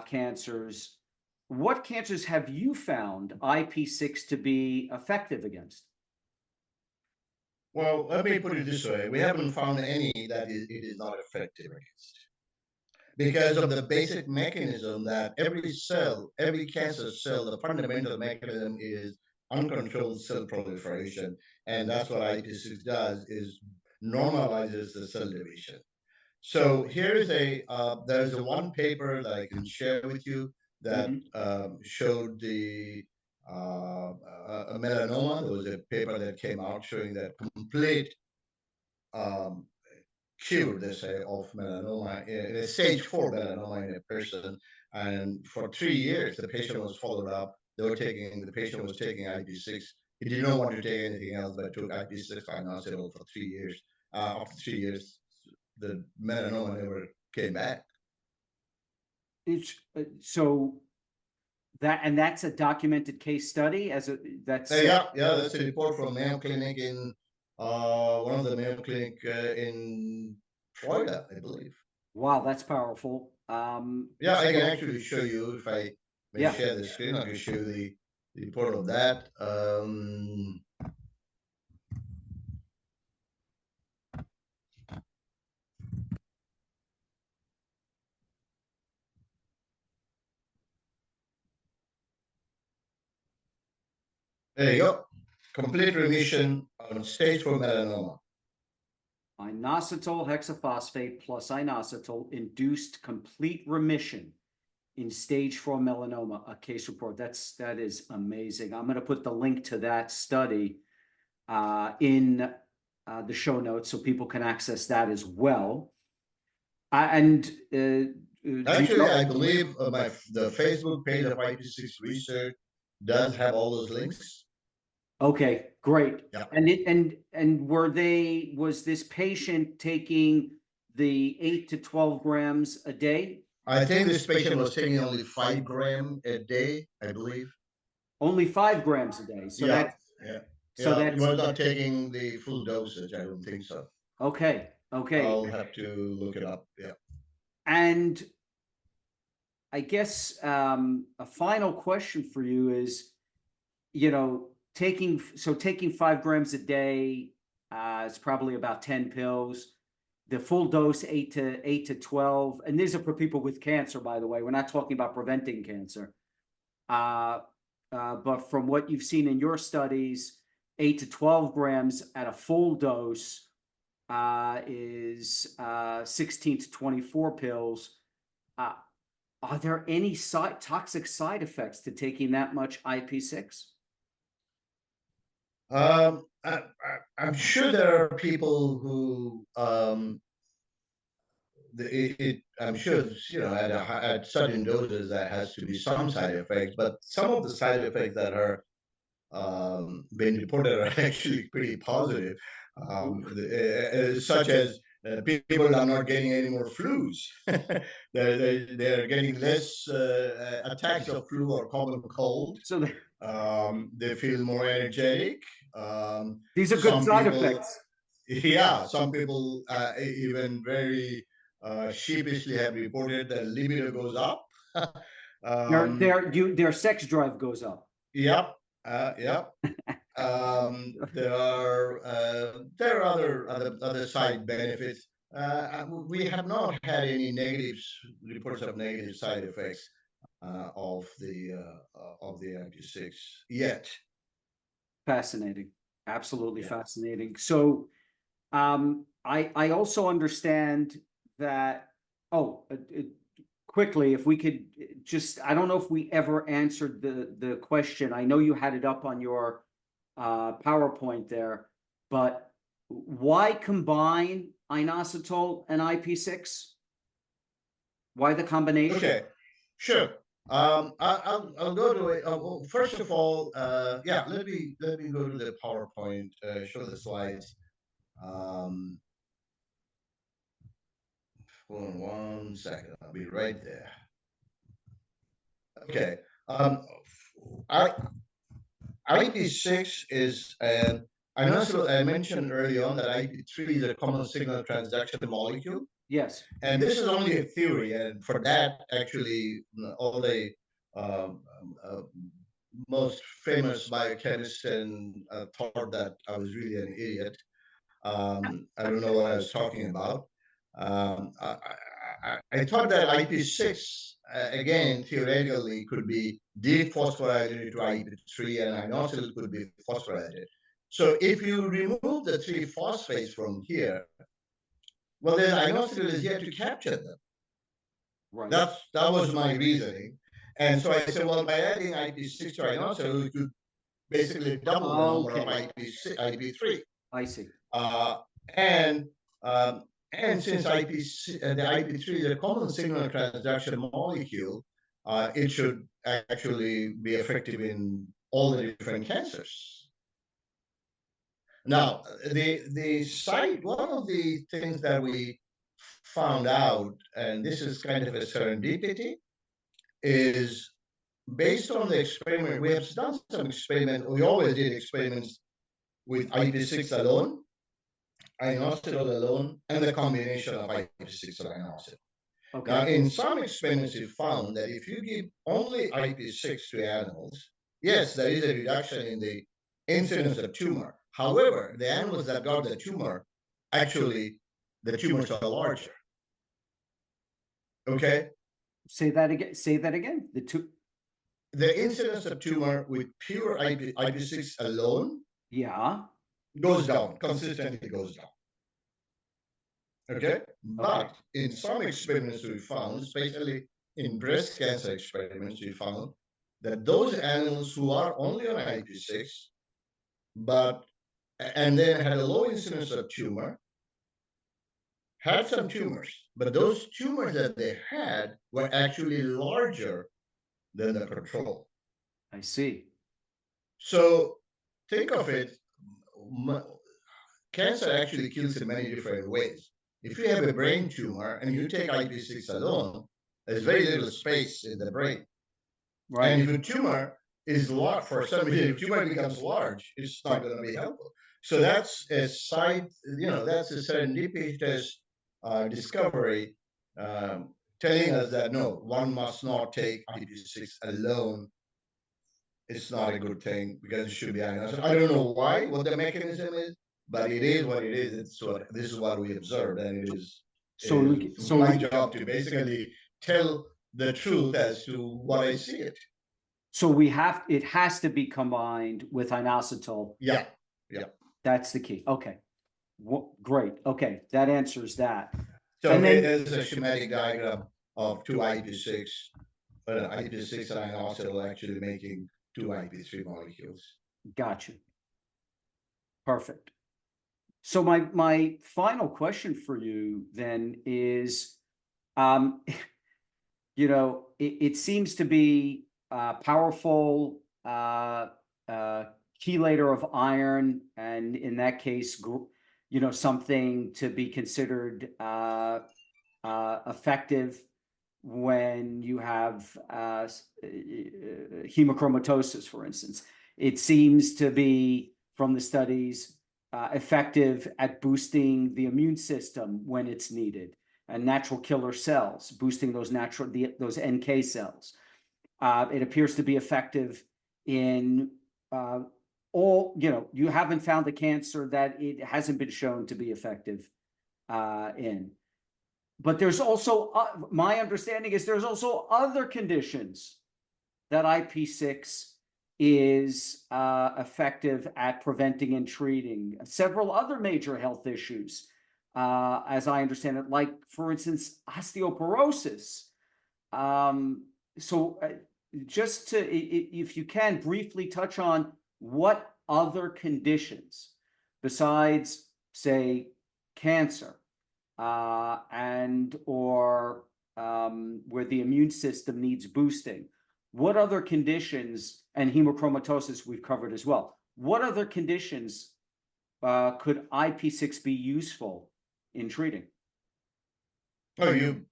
cancers. What cancers have you found IP6 to be effective against? Well, let me put it this way. We haven't found any that it is not effective against. Because of the basic mechanism that every cell, every cancer cell, the fundamental mechanism is uncontrolled cell proliferation. And that's what IP6 does, is normalizes the cell division. So here is there's a one paper that I can share with you that showed the a melanoma. There was a paper that came out showing that complete cure, they say, of melanoma, in a stage 4 melanoma in a person. And for 3 years, the patient was followed up. The patient was taking IP6. He did not want to take anything else, but took IP6 inositol for 3 years. After 3 years, the melanoma never came back. It's so that's a documented case study that's that's a report from Mayo Clinic in one of the Mayo Clinic in Florida, I believe. Wow, that's powerful. I can actually show you, if I may share the screen. I can show you the report of that. There you go. Complete remission on stage 4 melanoma. Inositol hexaphosphate plus inositol induced complete remission in stage 4 melanoma, a case report. That is amazing. I'm going to put the link to that study in the show notes so people can access that as well. Actually, I believe the Facebook page of IP6 Research does have all those links. Okay, great. Yeah. And was this patient taking the 8 to 12 grams a day? I think this patient was taking only 5 grams a day, I believe. Only 5 grams a day. So that he was not taking the full dosage. I don't think so. Okay. I'll have to look it up. Yeah. And I guess a final question for you is, taking 5 grams a day is probably about 10 pills. The full dose 8 to 12, and these are for people with cancer, by the way. We're not talking about preventing cancer. But from what you've seen in your studies, 8 to 12 grams at a full dose is 16 to 24 pills. Are there any toxic side effects to taking that much IP6? I'm sure there are people who I'm sure, at certain doses that has to be some side effects, but some of the side effects that are been reported are actually pretty positive, such as people are not getting any more flus. They're getting less attacks of flu or common cold. So They feel more energetic. These are good side effects. Yeah, some people even very sheepishly have reported that libido goes up. Their sex drive goes up. Yep. Yep. There are other side benefits. We have not had any reports of negative side effects of the IP6 yet. Fascinating. Absolutely fascinating. So I also understand that, quickly, if we could just, I don't know if we ever answered the question. I know you had it up on your PowerPoint there, but why combine inositol and IP6? Why the combination? Okay, sure. I'll go to it. Well, first of all, let me go to the PowerPoint, show the slides. Hold on 1 second. I'll be right there. Okay. IP6 is I mentioned early on that IP3 is a common signal transduction molecule. Yes. And this is only a theory, and for that, actually, all the most famous biochemists thought that I was really an idiot. I don't know what I was talking about. I thought that IP6, again, theoretically, could be dephosphorylated to IP3, and inositol could be phosphorylated. So if you remove the 3 phosphates from here, well, then inositol is yet to capture them. Right. That was my reasoning. And so I said, well, by adding IP6 to inositol, we could basically double the number of IP3. I see. And since the IP3 is a common signal transduction molecule, it should actually be effective in all the different cancers. Now, one of the things that we found out, and this is kind of a serendipity, is based on the experiment. We have done some experiment. We always did experiments with IP6 alone, inositol alone, and the combination of IP6 and inositol. Okay. Now, in some experiments, we found that if you give only IP6 to animals, yes, there is a reduction in the incidence of tumor. However, the animals that got the tumor, actually, the tumors are larger. Okay? Say that again. The incidence of tumor with pure IP6 alone goes down, consistently goes down. Okay? But in some experiments we found, especially in breast cancer experiments, we found that those animals who are only on IP6, and then had a low incidence of tumor, had some tumors, but those tumors that they had were actually larger than the control. I see. So think of it, cancer actually kills in many different ways. If you have a brain tumor and you take IP6 alone, there's very little space in the brain. Right. And if a tumor is large, for some reason, if tumor becomes large, it's not going to be helpful. So that's a that's a serendipitous discovery telling us that no, one must not take IP6 alone it's not a good thing because it should be ionosided. I don't know why, what the mechanism is, but it is what it is. This is what we observed, and it So, is my job to basically tell the truth as to what I see it. so it has to be combined with inositol. Yeah, yeah. That's the key. Okay. Great. Okay, that answers that. So And then there's a schematic diagram of two IP6, IP6 and inositol actually making two IP3 molecules. gotcha. Perfect. So my final question for you then is, um, it seems to be powerful chelator of iron, and in that case, something to be considered effective when you have hemochromatosis, for instance. It seems to be, from the studies, effective at boosting the immune system when it's needed, and natural killer cells, boosting those those NK cells. It appears to be effective in you haven't found a cancer that it hasn't been shown to be effective in. But there's also, my understanding is there's also other conditions that IP6 is effective at preventing and treating. Several other major health issues, as I understand it, like, for instance, osteoporosis. So just to, if you can, briefly touch on what other conditions besides, say, cancer, and or where the immune system needs boosting. What other conditions, and hemochromatosis we've covered as well, what other conditions could IP6 be useful in treating? Oh, you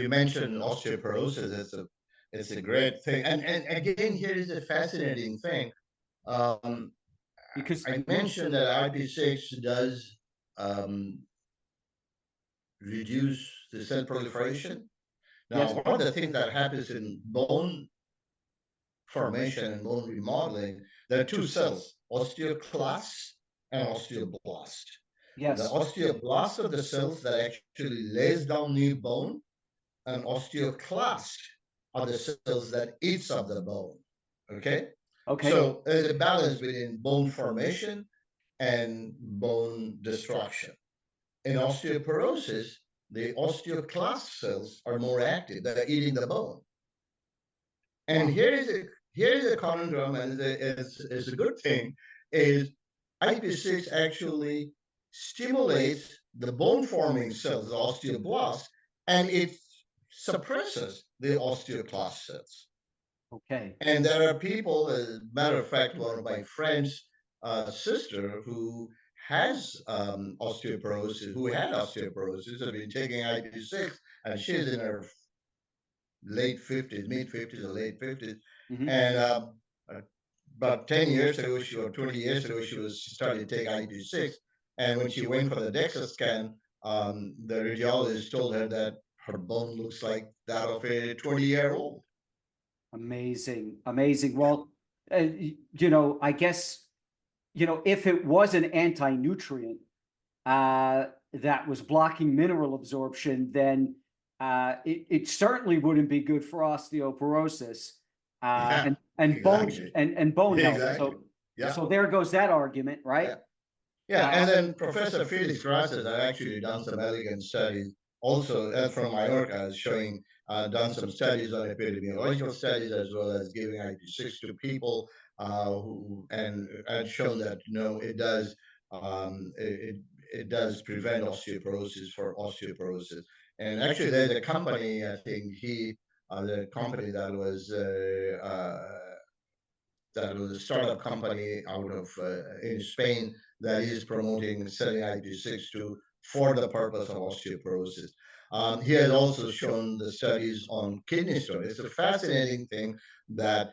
mentioned osteoporosis. It's a great thing, and again, here is a fascinating thing. Because I mentioned that IP6 does reduce the cell proliferation. Now, yes, one of the things that happens in bone formation and bone remodeling, there are two cells, osteoclast and osteoblast. The yes, osteoblast of the cells that actually lays down new bone, and osteoclast are the cells that eats up the bone. Okay? okay, So there's a balance between bone formation and bone destruction. In osteoporosis, the osteoclast cells are more active. They're eating the bone. And here is a conundrum, and it's a good thing, is IP6 actually stimulates the bone forming cells, the osteoblast, and it suppresses the osteoclast cells. okay, And there are people, as a matter of fact, one of my friends' sister who has osteoporosis, who had osteoporosis, has been taking IP6, and she's in her late 50s, mid 50s or late 50s. And about 10 years ago, or 20 years ago, she started to take IP6. And when she went for the DEXA scan, the radiologist told her that her bone looks like that of a 20-year-old. Amazing, amazing. Well, I guess, if it was an anti-nutrient that was blocking mineral absorption, then it certainly wouldn't be good for osteoporosis Yeah, and exactly. bone health. Exactly. Yeah. So there goes that argument, right? Yeah. Yeah, and then Professor Felix Grassas has actually done some elegant studies, also from Mallorca, showing done some studies on epidemiological studies as well as giving IP6 to people who and shown that it does it does prevent osteoporosis for osteoporosis. And actually, there's a company, I think the company that was a startup company out of in Spain that is promoting selling IP6 to for the purpose of osteoporosis. He has also shown the studies on kidney stone. It's a fascinating thing that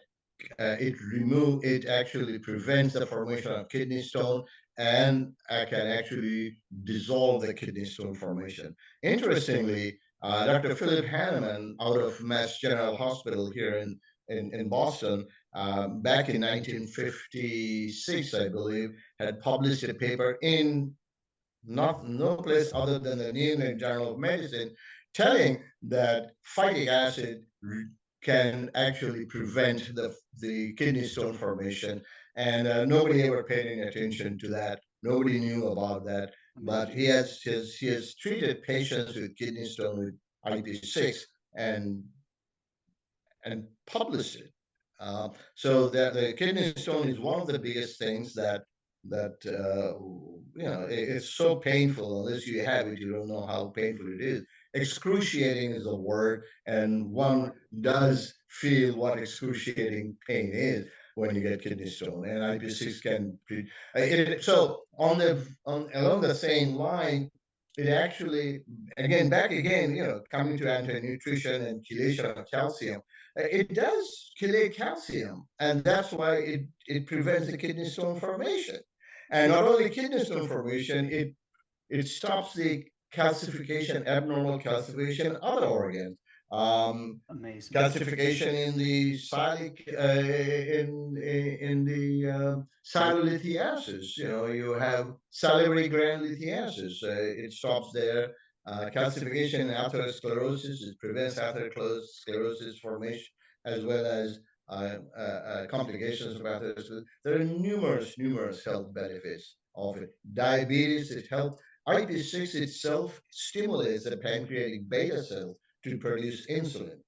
it actually prevents the formation of kidney stone and can actually dissolve the kidney stone formation. Interestingly, Dr. Philip Hanneman out of Mass General Hospital here in Boston back in 1956, I believe, had published a paper in no place other than the New England Journal of Medicine, telling that phytic acid can actually prevent the kidney stone formation. And nobody ever paid any attention to that. Nobody knew about that. But he has treated patients with kidney stone with IP6 and published it. So that the kidney stone is one of the biggest things that it's so painful. Unless you have it, you don't know how painful it is. Excruciating is a word, and one does feel what excruciating pain is when you get kidney stone. And IP6 can so along the same line, it actually back again, coming to anti-nutrition and chelation of calcium, it does chelate calcium, and that's why it prevents the kidney stone formation. And not only kidney stone formation, it stops the calcification, abnormal calcification in other organs. Amazing. Calcification in the silolithiasis. You have salivary gland lithiasis. It stops there. Calcification in atherosclerosis. It prevents atherosclerosis formation as well as complications of atherosclerosis. There are numerous health benefits of it. Diabetes, it helps. IP6 itself stimulates the pancreatic beta cells to produce insulin.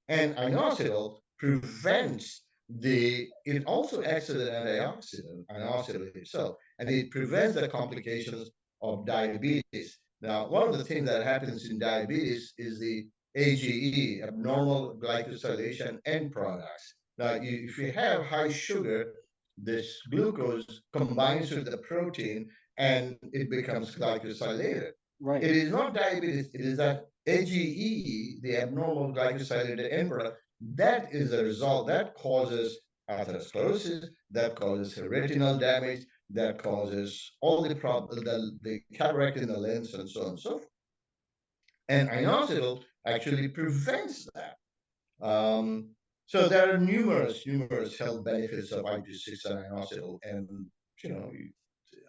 And inositol prevents it also acts as an antioxidant, inositol itself, and it prevents the complications of diabetes. Now, one of the things that happens in diabetes is the AGE, abnormal glycosylation end products. Now, if you have high sugar, this glucose combines with the protein and it becomes glycosylated. Right. It is not diabetes, it is that AGE, the abnormal glycosylated end product, that is a result that causes atherosclerosis, that causes retinal damage, that causes all the cataract in the lens, and so on and so forth. And inositol actually prevents that. So there are numerous health benefits of IP6 and inositol, and you know,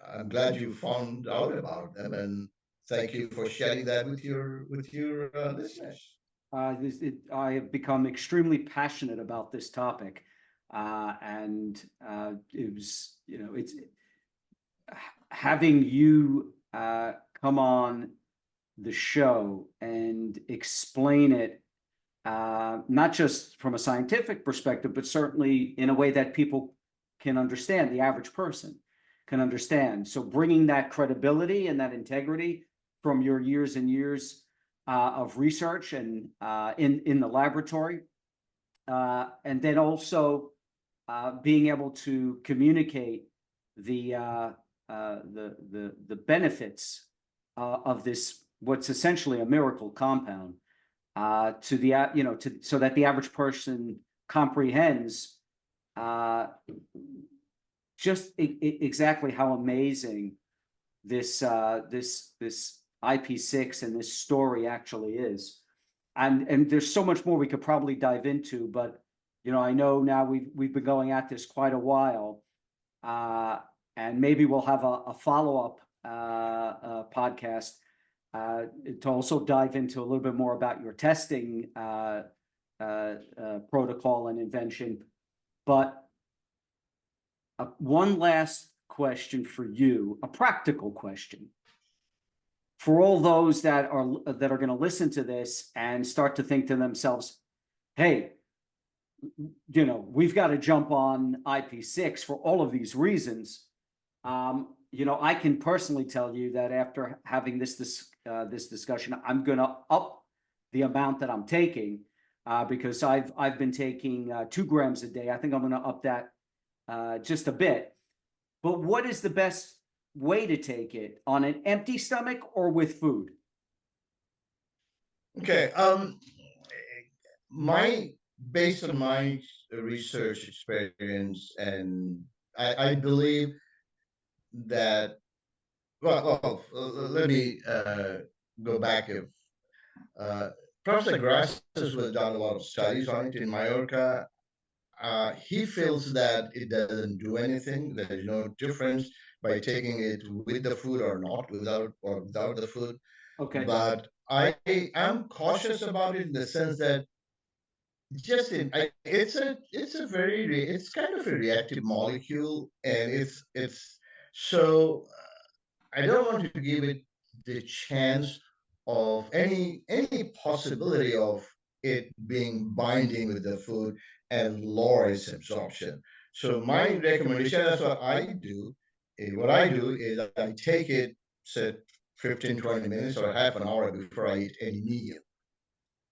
I'm glad you found out about them, and thank you for sharing that with your listeners. I have become extremely passionate about this topic, and it was, it's having you come on the show and explain it, not just from a scientific perspective, but certainly in a way that people can understand, the average person can understand. So bringing that credibility and that integrity from your years and years of research and in the laboratory, and then also being able to communicate the benefits of this, what's essentially a miracle compound, to the so that the average person comprehends just exactly how amazing this IP6 and this story actually is. And there's so much more we could probably dive into, but I know now we've been going at this quite a while, and maybe we'll have a follow-up podcast to also dive into a little bit more about your testing protocol and invention. But one last question for you, a practical question. For all those that are going to listen to this and start to think to themselves, hey, we've got to jump on IP6 for all of these reasons. I can personally tell you that after having this discussion, I'm going to up the amount that I'm taking, because I've been taking 2 grams a day. I think I'm going to up that just a bit. But what is the best way to take it, on an empty stomach or with food? Okay. Based on my research experience, and I believe that, let me go back. Professor Grass has done a lot of studies on it in Mallorca. he feels that it doesn't do anything. There is no difference by taking it with the food or not, without the food. Okay. But I am cautious about it in the sense that it's kind of a reactive molecule, and it's so I don't want to give it the chance of any possibility of it being binding with the food and lower its absorption. So my recommendation, that's what I do. What I do is I take it, say 15-20 minutes or half an hour before I eat any meal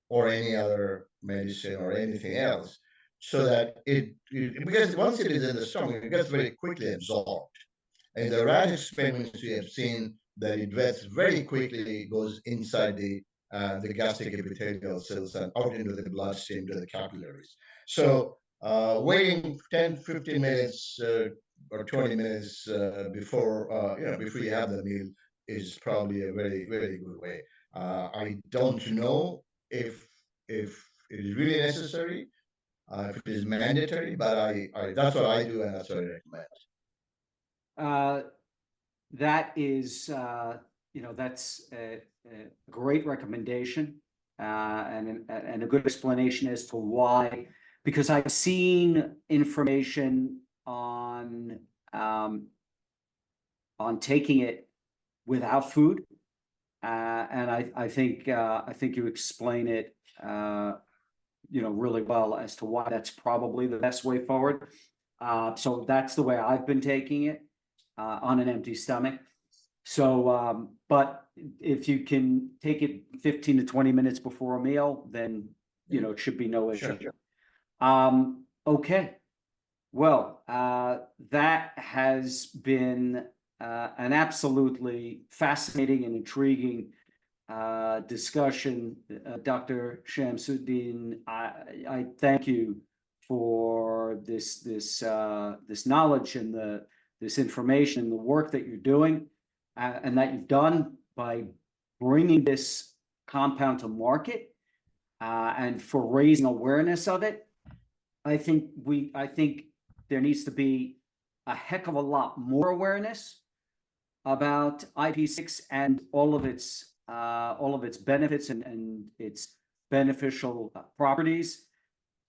or any other medicine or anything else, so that because once it is in the stomach, it gets very quickly absorbed. In the rat experiments, we have seen that it gets very quickly, goes inside the gastric epithelial cells and out into the bloodstream to the capillaries. So waiting 10, 15 minutes or 20 minutes before you have the meal is probably a very, very good way. I don't know if it is really necessary, if it is mandatory, but I that's what I do and that's what I recommend. Uh, that is, that's a great recommendation, and a good explanation as to why, because I've seen information on taking it without food. And I think you explain it, really well as to why that's probably the best way forward. So that's the way I've been taking it, on an empty stomach. So, but if you can take it 15 to 20 minutes before a meal, then, it should be no issue. Sure. Okay. Well, that has been an absolutely fascinating and intriguing discussion. Dr. Shamsuddin, I thank you for this knowledge and this information and the work that you're doing, and that you've done by bringing this compound to market, and for raising awareness of it. I think there needs to be a heck of a lot more awareness about IP6 and all of its benefits and its beneficial properties.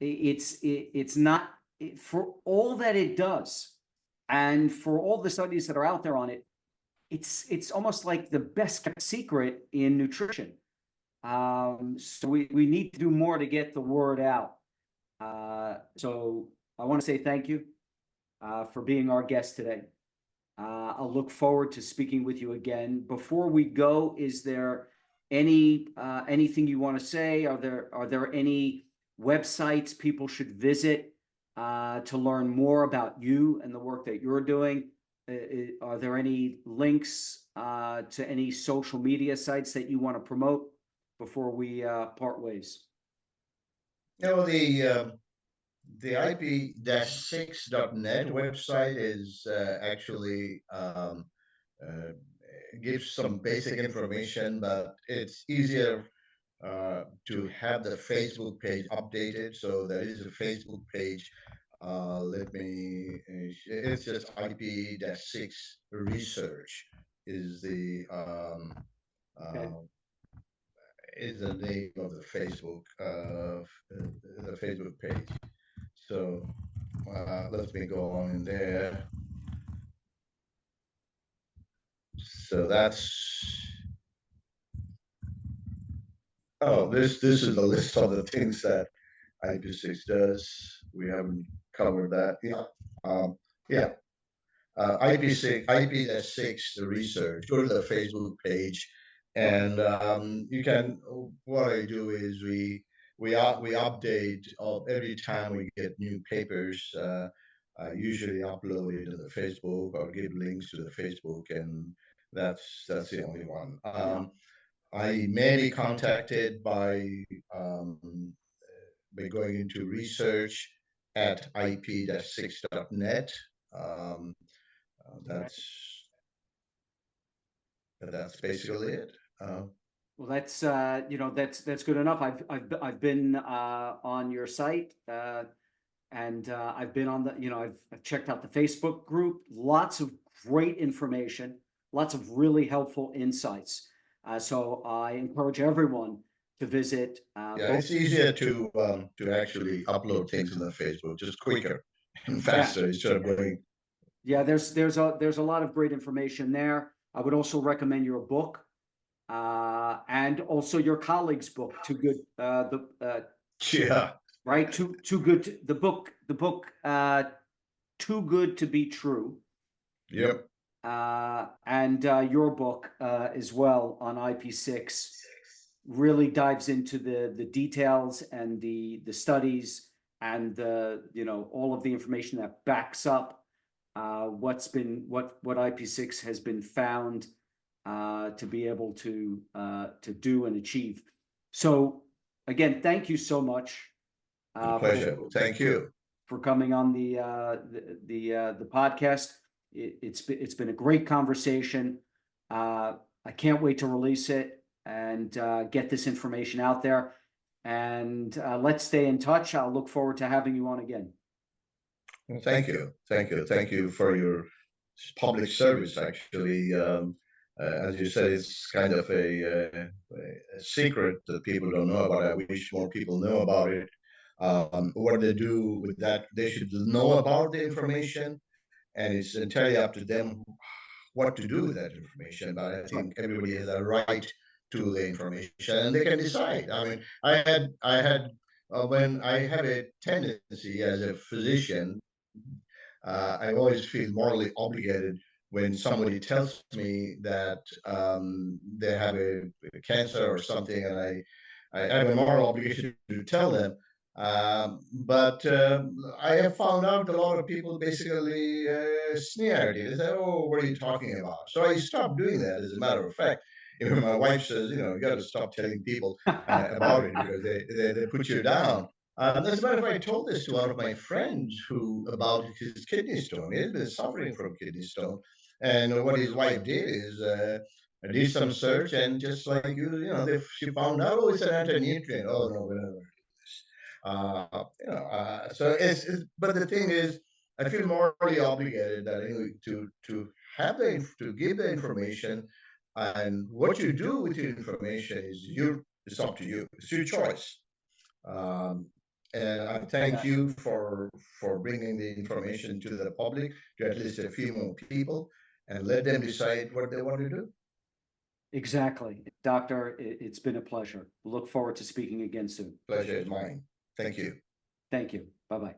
It's not, for all that it does, and for all the studies that are out there on it. It's almost like the best kept secret in nutrition. So we need to do more to get the word out. So I want to say thank you for being our guest today. I'll look forward to speaking with you again. Before we go, is there anything you want to say? Are there any websites people should visit to learn more about you and the work that you're doing? Are there any links to any social media sites that you want to promote before we part ways? No, the IP-6.net website is actually uh, gives some basic information, but it's easier to have the Facebook page updated. So there is a Facebook page. It's just IP-6 research is Okay. the name of the Facebook page. So let me go on in there. So this is the list of the things that IP6 does. We haven't covered that. Yeah. IP6 the research. Go to the Facebook page, and you can. What I do is we update every time we get new papers. I usually upload it to the Facebook or give links to the Facebook, and that's the only one. I may be contacted um, by going into research at IP-6.net. Um, that's basically it. Well, that's good enough. I've been on your site. And I've been on the, I've checked out the Facebook group, lots of great information, lots of really helpful insights. So I encourage everyone to visit. Yeah, it's easier to actually upload things in the Facebook, just quicker and faster instead of going. Yeah, there's a lot of great information there. I would also recommend your book, and also your colleague's book, Too Good. Yeah. Right, too good. The book, Too Good to Be True. Yep. And your book as well on IP6 really dives into the details and the studies and all of the information that backs up what IP6 has been found to be able to do and achieve. So again, thank you so much. Pleasure. Thank you for coming on the podcast. It's been a great conversation. I can't wait to release it and get this information out there. And let's stay in touch. I'll look forward to having you on again. Well, thank you. Thank you for your public service. Actually, as you said, it's kind of a secret that people don't know about. I wish more people know about it. What they do with that, they should know about the information, and it's entirely up to them what to do with that information. But I think everybody has a right to the information, and they can decide. I mean, when I have a tendency as a physician, I always feel morally obligated when somebody tells me that they have a cancer or something, and I have a moral obligation to tell them. But I have found out a lot of people basically sneer at it. They say, "Oh, what are you talking about?" So I stopped doing that. As a matter of fact, even my wife says, you got to stop telling people about it because they put you down. As a matter of fact, I told this to one of my friends about his kidney stone. He has been suffering from kidney stone, and what his wife did is I did some search, and just like she found out, oh, it's an anti-nutrient. Oh no, we're not going to do this. So but the thing is, I feel morally obligated that to give the information, and what you do with the information it's up to you. It's your choice. Um, and I thank you for bringing the information to the public, to at least a few more people, and let them decide what they want to do. Exactly. Doctor, it's been a pleasure. Look forward to speaking again soon. Pleasure is mine. Thank you. Thank you. Bye-bye.